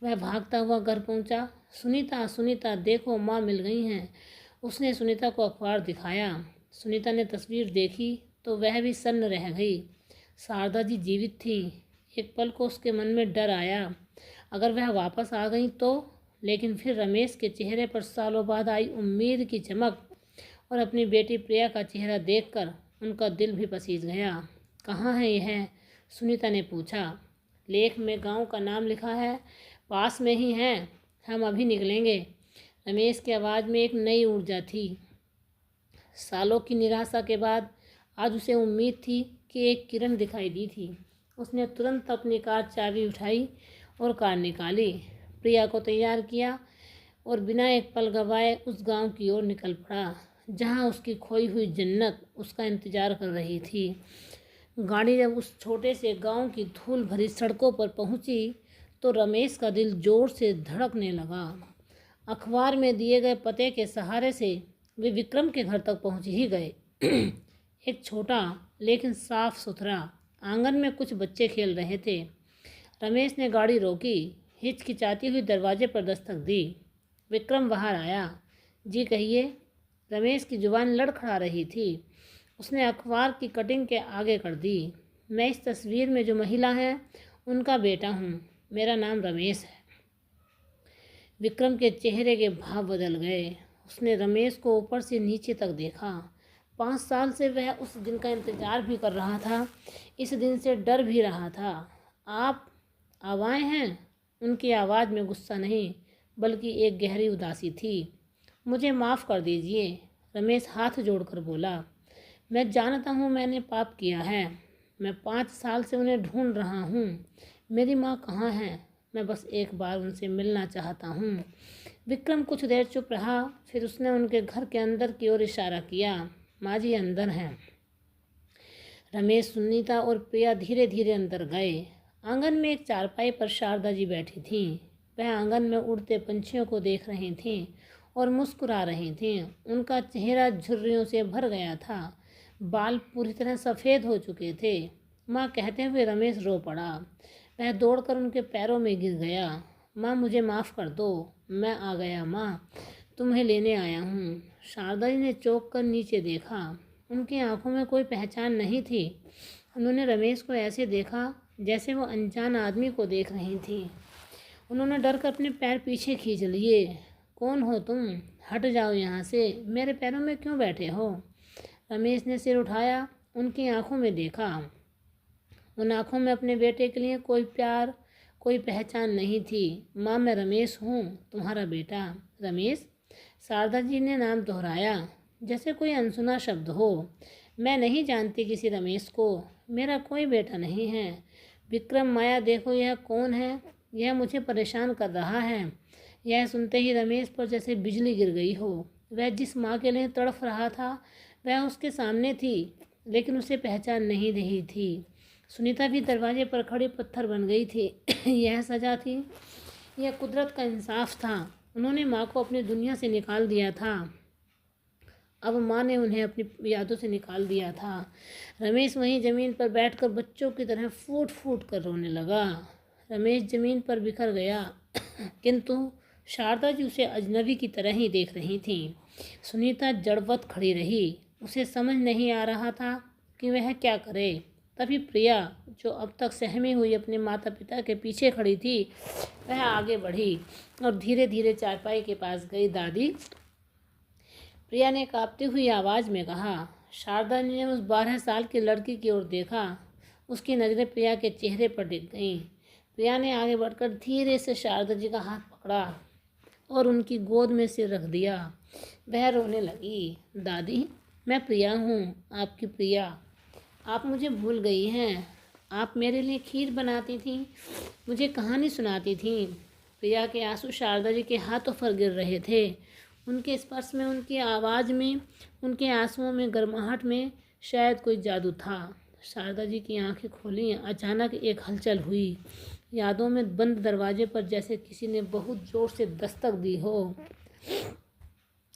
वह भागता हुआ घर पहुंचा। सुनीता सुनीता देखो, माँ मिल गई हैं। उसने सुनीता को अखबार दिखाया। सुनीता ने तस्वीर देखी तो वह भी सन्न रह गई। शारदा जी जीवित थी। एक पल को उसके मन में डर आया, अगर वह वापस आ गई तो। लेकिन फिर रमेश के चेहरे पर सालों बाद आई उम्मीद की चमक और अपनी बेटी प्रिया का चेहरा देखकर उनका दिल भी पसीज गया। कहाँ है यह? सुनीता ने पूछा। लेख में गांव का नाम लिखा है, पास में ही है, हम अभी निकलेंगे। रमेश की आवाज़ में एक नई ऊर्जा थी। सालों की निराशा के बाद आज उसे उम्मीद थी कि एक किरण दिखाई दी थी। उसने तुरंत अपनी कार चाबी उठाई और कार निकाली, प्रिया को तैयार किया और बिना एक पल गवाए उस गांव की ओर निकल पड़ा, जहां उसकी खोई हुई जन्नत उसका इंतजार कर रही थी। गाड़ी जब उस छोटे से गांव की धूल भरी सड़कों पर पहुंची तो रमेश का दिल जोर से धड़कने लगा। अखबार में दिए गए पते के सहारे से वे विक्रम के घर तक पहुंच ही गए। एक छोटा लेकिन साफ सुथरा आंगन में कुछ बच्चे खेल रहे थे। रमेश ने गाड़ी रोकी, हिचकिचाती हुई दरवाजे पर दस्तक दी। विक्रम बाहर आया। जी कहिए। रमेश की जुबान लड़खड़ा रही थी। उसने अखबार की कटिंग के आगे कर दी। मैं इस तस्वीर में जो महिला है उनका बेटा हूँ, मेरा नाम रमेश है। विक्रम के चेहरे के भाव बदल गए। उसने रमेश को ऊपर से नीचे तक देखा। 5 साल से वह उस दिन का इंतजार भी कर रहा था, इस दिन से डर भी रहा था। आप अब आए हैं? उनकी आवाज़ में गुस्सा नहीं, बल्कि एक गहरी उदासी थी। मुझे माफ़ कर दीजिए, रमेश हाथ जोड़कर बोला। मैं जानता हूँ मैंने पाप किया है। मैं 5 साल से उन्हें ढूंढ रहा हूँ। मेरी माँ कहाँ है? मैं बस एक बार उनसे मिलना चाहता हूँ। विक्रम कुछ देर चुप रहा, फिर उसने उनके घर के अंदर की ओर इशारा किया। माँ जी अंदर हैं। रमेश, सुनीता और प्रिया धीरे धीरे अंदर गए। आंगन में एक चारपाई पर शारदा जी बैठी थीं। वह आंगन में उड़ते पंछियों को देख रही थीं और मुस्कुरा रही थीं। उनका चेहरा झुर्रियों से भर गया था, बाल पूरी तरह सफ़ेद हो चुके थे। माँ कहते हुए रमेश रो पड़ा। वह दौड़कर उनके पैरों में गिर गया। माँ मुझे माफ़ कर दो, मैं आ गया माँ, तुम्हें लेने आया हूँ। शारदा जी ने चौंक कर नीचे देखा। उनकी आंखों में कोई पहचान नहीं थी। उन्होंने रमेश को ऐसे देखा जैसे वो अनजान आदमी को देख रही थी। उन्होंने डर कर अपने पैर पीछे खींच लिए। कौन हो तुम? हट जाओ यहाँ से, मेरे पैरों में क्यों बैठे हो? रमेश ने सिर उठाया, उनकी आंखों में देखा। उन आंखों में अपने बेटे के लिए कोई प्यार, कोई पहचान नहीं थी। माँ, मैं रमेश हूँ, तुम्हारा बेटा। रमेश? शारदा जी ने नाम दोहराया जैसे कोई अनसुना शब्द हो। मैं नहीं जानती किसी रमेश को, मेरा कोई बेटा नहीं है। विक्रम, माया, देखो यह कौन है? यह मुझे परेशान कर रहा है। यह सुनते ही रमेश पर जैसे बिजली गिर गई हो। वह जिस माँ के लिए तड़फ रहा था वह उसके सामने थी, लेकिन उसे पहचान नहीं रही थी। सुनीता भी दरवाजे पर खड़ी पत्थर बन गई थी। यह सजा थी, यह कुदरत का इंसाफ था। उन्होंने माँ को अपनी दुनिया से निकाल दिया था, अब माँ ने उन्हें अपनी यादों से निकाल दिया था। रमेश वहीं ज़मीन पर बैठकर बच्चों की तरह फूट फूट कर रोने लगा। रमेश ज़मीन पर बिखर गया, किंतु शारदा जी उसे अजनबी की तरह ही देख रही थीं। सुनीता जड़वत खड़ी रही। उसे समझ नहीं आ रहा था कि वह क्या करे। तभी प्रिया, जो अब तक सहमी हुई अपने माता पिता के पीछे खड़ी थी, वह आगे बढ़ी और धीरे धीरे चारपाई के पास गई। दादी, प्रिया ने कांपती हुई आवाज़ में कहा। शारदा ने उस 12 साल की लड़की की ओर देखा। उसकी नज़रें प्रिया के चेहरे पर टिक गईं। प्रिया ने आगे बढ़कर धीरे से शारदा जी का हाथ पकड़ा और उनकी गोद में सिर रख दिया। वह रोने लगी। दादी, मैं प्रिया हूँ, आपकी प्रिया। आप मुझे भूल गई हैं। आप मेरे लिए खीर बनाती थीं, मुझे कहानी सुनाती थीं। प्रिया के आंसू शारदा जी के हाथों पर गिर रहे थे। उनके स्पर्श में, उनकी आवाज़ में, उनके आंसुओं में, गर्माहट में शायद कोई जादू था। शारदा जी की आंखें खोली। अचानक एक हलचल हुई। यादों में बंद दरवाजे पर जैसे किसी ने बहुत जोर से दस्तक दी हो।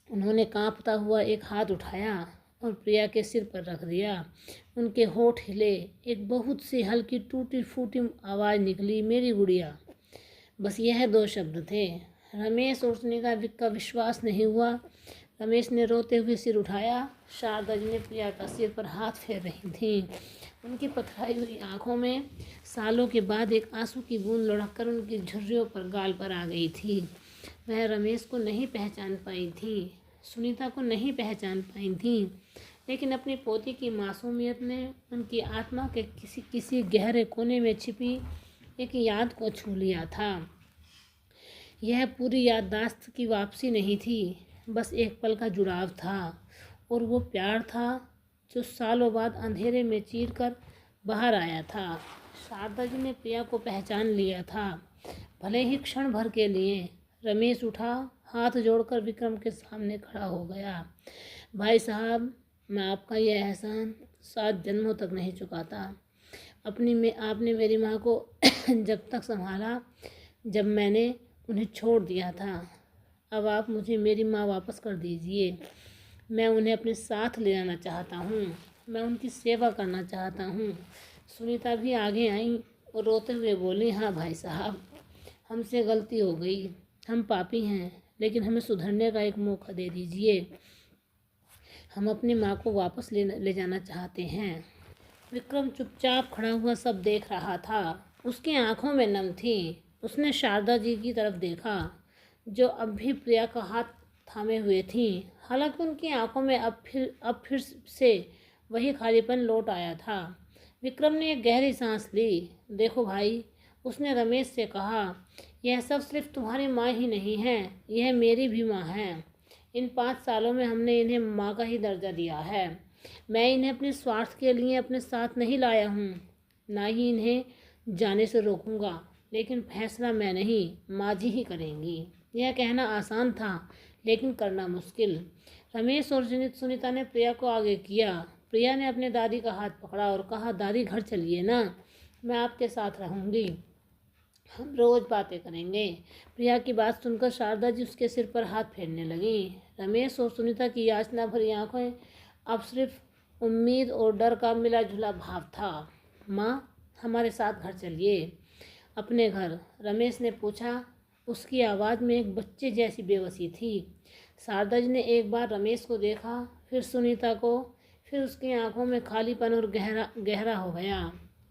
उन्होंने कांपता हुआ एक हाथ उठाया और प्रिया के सिर पर रख दिया। उनके होठ हिले। एक बहुत सी हल्की टूटी फूटी आवाज़ निकली, मेरी गुड़िया। बस यह 2 शब्द थे। रमेश और सुनीता का विश्वास नहीं हुआ। रमेश ने रोते हुए सिर उठाया। शारदा जी ने प्रिया का सिर पर हाथ फेर रही थीं। उनकी पथराई हुई आंखों में सालों के बाद एक आंसू की बूंद लुढ़क कर उनकी झुर्रियों पर, गाल पर आ गई थी। वह रमेश को नहीं पहचान पाई थी, सुनीता को नहीं पहचान पाई थी, लेकिन अपनी पोती की मासूमियत ने उनकी आत्मा के किसी गहरे कोने में छिपी एक याद को छू लिया था। यह पूरी याददाश्त की वापसी नहीं थी, बस एक पल का जुड़ाव था, और वो प्यार था जो सालों बाद अंधेरे में चीर कर बाहर आया था। शारदा जी ने प्रिया को पहचान लिया था, भले ही क्षण भर के लिए। रमेश उठा, हाथ जोड़कर विक्रम के सामने खड़ा हो गया। भाई साहब, मैं आपका यह एहसान 7 जन्मों तक नहीं चुकाता। आपने मेरी माँ को जब तक संभाला जब मैंने उन्हें छोड़ दिया था। अब आप मुझे मेरी माँ वापस कर दीजिए। मैं उन्हें अपने साथ ले जाना चाहता हूँ, मैं उनकी सेवा करना चाहता हूँ। सुनीता भी आगे आई और रोते हुए बोली, हाँ भाई साहब, हमसे गलती हो गई, हम पापी हैं, लेकिन हमें सुधरने का एक मौका दे दीजिए। हम अपनी माँ को वापस ले जाना चाहते हैं। विक्रम चुपचाप खड़ा हुआ सब देख रहा था। उसकी आंखों में नम थी। उसने शारदा जी की तरफ देखा, जो अब भी प्रिया का हाथ थामे हुए थीं। हालांकि उनकी आंखों में अब फिर से वही खालीपन लौट आया था। विक्रम ने एक गहरी सांस ली। देखो भाई, उसने रमेश से कहा, यह सब सिर्फ तुम्हारी माँ ही नहीं है, यह मेरी भी माँ है। इन 5 सालों में हमने इन्हें माँ का ही दर्जा दिया है। मैं इन्हें अपने स्वार्थ के लिए अपने साथ नहीं लाया हूँ, ना ही इन्हें जाने से रोकूंगा, लेकिन फैसला मैं नहीं, माँ जी ही करेंगी। यह कहना आसान था, लेकिन करना मुश्किल। रमेश और सुनीता ने प्रिया को आगे किया। प्रिया ने अपने दादी का हाथ पकड़ा और कहा, दादी घर चलिए ना, मैं आपके साथ रहूँगी, हम रोज़ बातें करेंगे। प्रिया की बात सुनकर शारदा जी उसके सिर पर हाथ फेरने लगी। रमेश और सुनीता की याचना भरी आंखें अब सिर्फ उम्मीद और डर का मिला जुला भाव था। माँ, हमारे साथ घर चलिए। अपने घर? रमेश ने पूछा। उसकी आवाज़ में एक बच्चे जैसी बेबसी थी। शारदा जी ने एक बार रमेश को देखा, फिर सुनीता को, फिर उसकी आंखों में खालीपन और गहरा गहरा हो गया।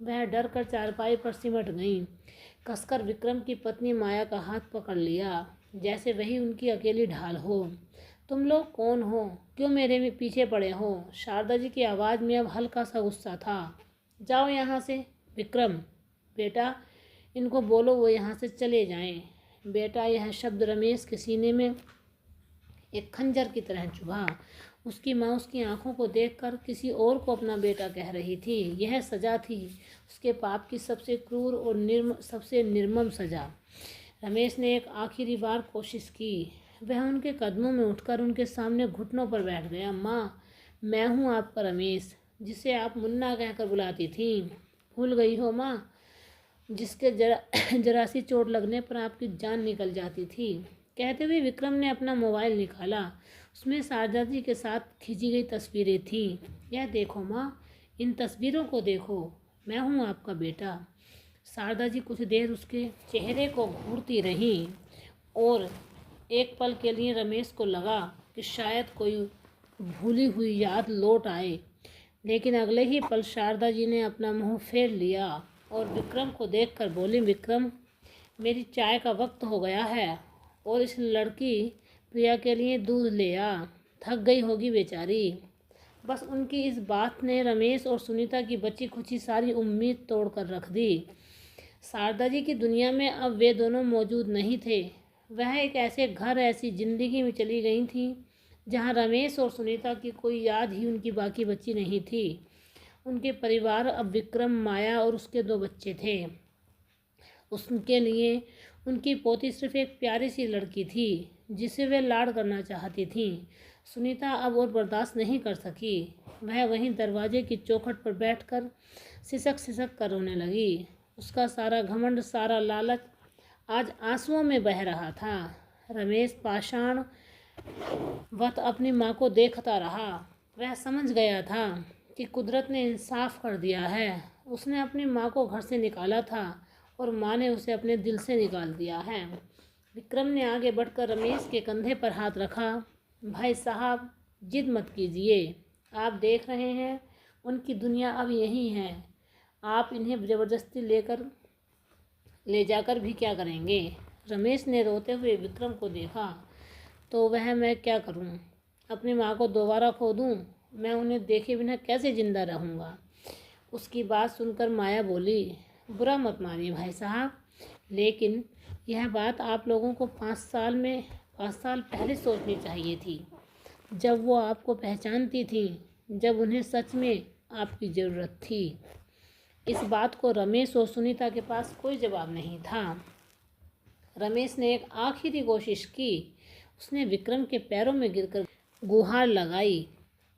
वह डर कर चारपाई पर सिमट गई। कसकर विक्रम की पत्नी माया का हाथ पकड़ लिया, जैसे वही उनकी अकेली ढाल हो। तुम लोग कौन हो? क्यों मेरे में पीछे पड़े हो? शारदा जी की आवाज़ में अब हल्का सा गुस्सा था। जाओ यहाँ से। विक्रम, बेटा, इनको बोलो वो यहाँ से चले जाएं। बेटा, यह शब्द रमेश के सीने में एक खंजर की तरह चुभा। उसकी माँ उसकी आंखों को देखकर किसी और को अपना बेटा कह रही थी। यह सजा थी, उसके पाप की सबसे क्रूर और सबसे निर्मम सजा। रमेश ने एक आखिरी बार कोशिश की। वह उनके कदमों में उठकर उनके सामने घुटनों पर बैठ गया। माँ, मैं हूँ आपका रमेश, जिसे आप मुन्ना कहकर बुलाती थी। भूल गई हो माँ, जिसके जरा सी चोट लगने पर आपकी जान निकल जाती थी। कहते हुए विक्रम ने अपना मोबाइल निकाला। उसमें शारदा जी के साथ खींची गई तस्वीरें थीं। यह देखो माँ, इन तस्वीरों को देखो, मैं हूँ आपका बेटा। शारदा जी कुछ देर उसके चेहरे को घूरती रहीं और एक पल के लिए रमेश को लगा कि शायद कोई भूली हुई याद लौट आए, लेकिन अगले ही पल शारदा जी ने अपना मुंह फेर लिया और विक्रम को देखकर बोली, विक्रम, मेरी चाय का वक्त हो गया है और इस लड़की प्रिया के लिए दूध ले आ। थक गई होगी बेचारी। बस उनकी इस बात ने रमेश और सुनीता की बची खुची सारी उम्मीद तोड़ कर रख दी। शारदा जी की दुनिया में अब वे दोनों मौजूद नहीं थे। वह एक ऐसे घर, ऐसी जिंदगी में चली गई थी जहां रमेश और सुनीता की कोई याद ही उनकी बाकी बची नहीं थी। उनके परिवार अब विक्रम, माया और उसके 2 बच्चे थे। उसके लिए उनकी पोती सिर्फ एक प्यारी सी लड़की थी जिसे वे लाड करना चाहती थी। सुनीता अब और बर्दाश्त नहीं कर सकी। वह वहीं दरवाजे की चौखट पर बैठकर सिसक सिसक कर रोने लगी। उसका सारा घमंड, सारा लालच आज आंसुओं में बह रहा था। रमेश पाषाण वत अपनी माँ को देखता रहा। वह समझ गया था कि कुदरत ने इंसाफ कर दिया है। उसने अपनी माँ को घर से निकाला था और माँ ने उसे अपने दिल से निकाल दिया है। विक्रम ने आगे बढ़कर रमेश के कंधे पर हाथ रखा। भाई साहब, जिद मत कीजिए। आप देख रहे हैं, उनकी दुनिया अब यही है। आप इन्हें ज़बरदस्ती ले जाकर भी क्या करेंगे? रमेश ने रोते हुए विक्रम को देखा। तो वह मैं क्या करूं? अपनी माँ को दोबारा खो दूं? मैं उन्हें देखे बिना कैसे जिंदा रहूँगा? उसकी बात सुनकर माया बोली, बुरा मत मानिए भाई साहब, लेकिन यह बात आप लोगों को 5 साल पहले सोचनी चाहिए थी, जब वो आपको पहचानती थी, जब उन्हें सच में आपकी ज़रूरत थी। इस बात को रमेश और सुनीता के पास कोई जवाब नहीं था। रमेश ने एक आखिरी कोशिश की। उसने विक्रम के पैरों में गिरकर गुहार लगाई,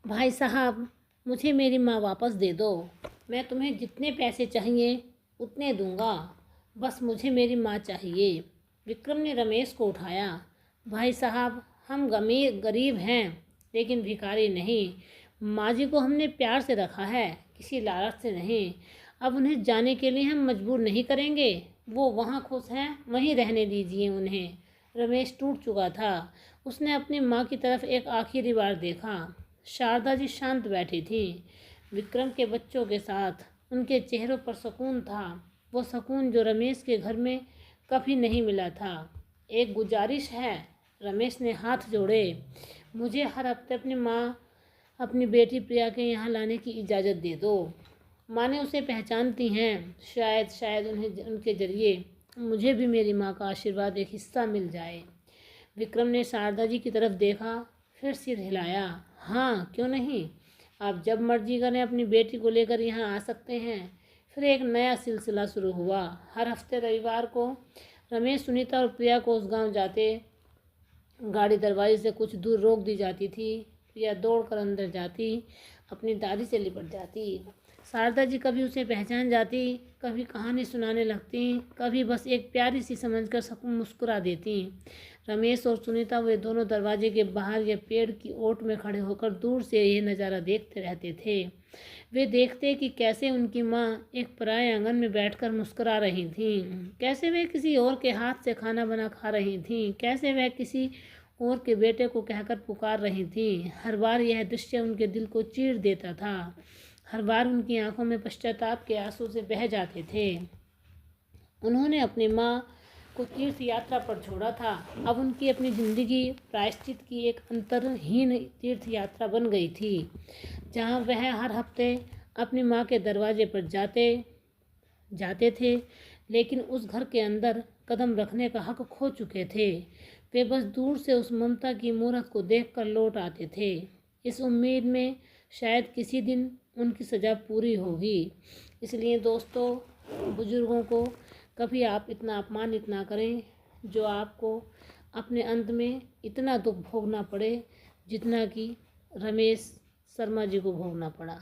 भाई साहब, मुझे मेरी माँ वापस दे दो। मैं तुम्हें जितने पैसे चाहिए उतने दूंगा, बस मुझे मेरी माँ चाहिए। विक्रम ने रमेश को उठाया। भाई साहब, हम गरीब हैं, लेकिन भिखारी नहीं। माँ जी को हमने प्यार से रखा है, किसी लालच से नहीं। अब उन्हें जाने के लिए हम मजबूर नहीं करेंगे। वो वहाँ खुश हैं, वहीं रहने दीजिए उन्हें। रमेश टूट चुका था। उसने अपनी माँ की तरफ एक आखिरी बार देखा। शारदा जी शांत बैठी थी, विक्रम के बच्चों के साथ। उनके चेहरों पर सुकून था, वो सुकून जो रमेश के घर में कभी नहीं मिला था। एक गुजारिश है, रमेश ने हाथ जोड़े, मुझे हर हफ्ते अपनी बेटी प्रिया के यहाँ लाने की इजाज़त दे दो। माँ ने उसे पहचानती हैं, शायद उन्हें उनके ज़रिए मुझे भी मेरी माँ का आशीर्वाद एक हिस्सा मिल जाए। विक्रम ने शारदा जी की तरफ देखा, फिर सिर हिलाया। हाँ, क्यों नहीं, आप जब मर्जी करें अपनी बेटी को लेकर यहाँ आ सकते हैं। फिर एक नया सिलसिला शुरू हुआ। हर हफ्ते रविवार को रमेश, सुनीता और प्रिया को उस गांव जाते। गाड़ी दरवाजे से कुछ दूर रोक दी जाती थी। प्रिया दौड़कर अंदर जाती, अपनी दादी से लिपट जाती। शारदा जी कभी उसे पहचान जाती, कभी कहानी सुनाने लगती, कभी बस एक प्यारी सी समझकर मुस्कुरा देती। रमेश और सुनीता वे दोनों दरवाजे के बाहर या पेड़ की ओट में खड़े होकर दूर से ये नज़ारा देखते रहते थे। वे देखते कि कैसे उनकी माँ एक पराये आंगन में बैठकर मुस्कुरा रही थीं, कैसे वे किसी और के हाथ से खाना बना खा रही थीं, कैसे वह किसी और के बेटे को कहकर पुकार रही थीं। हर बार यह दृश्य उनके दिल को चीर देता था। हर बार उनकी आंखों में पश्चाताप के आंसू से बह जाते थे। उन्होंने अपनी माँ को तीर्थ यात्रा पर छोड़ा था। अब उनकी अपनी जिंदगी प्रायश्चित की एक अंतरहीन तीर्थ यात्रा बन गई थी, जहाँ वह हर हफ्ते अपनी माँ के दरवाजे पर जाते थे, लेकिन उस घर के अंदर कदम रखने का हक खो चुके थे। वे बस दूर से उस ममता की मूरत को देखकर लौट आते थे, इस उम्मीद में शायद किसी दिन उनकी सज़ा पूरी होगी। इसलिए दोस्तों, बुजुर्गों को कभी आप इतना अपमानित ना करें जो आपको अपने अंत में इतना दुख भोगना पड़े जितना कि रमेश शर्मा जी को भोगना पड़ा।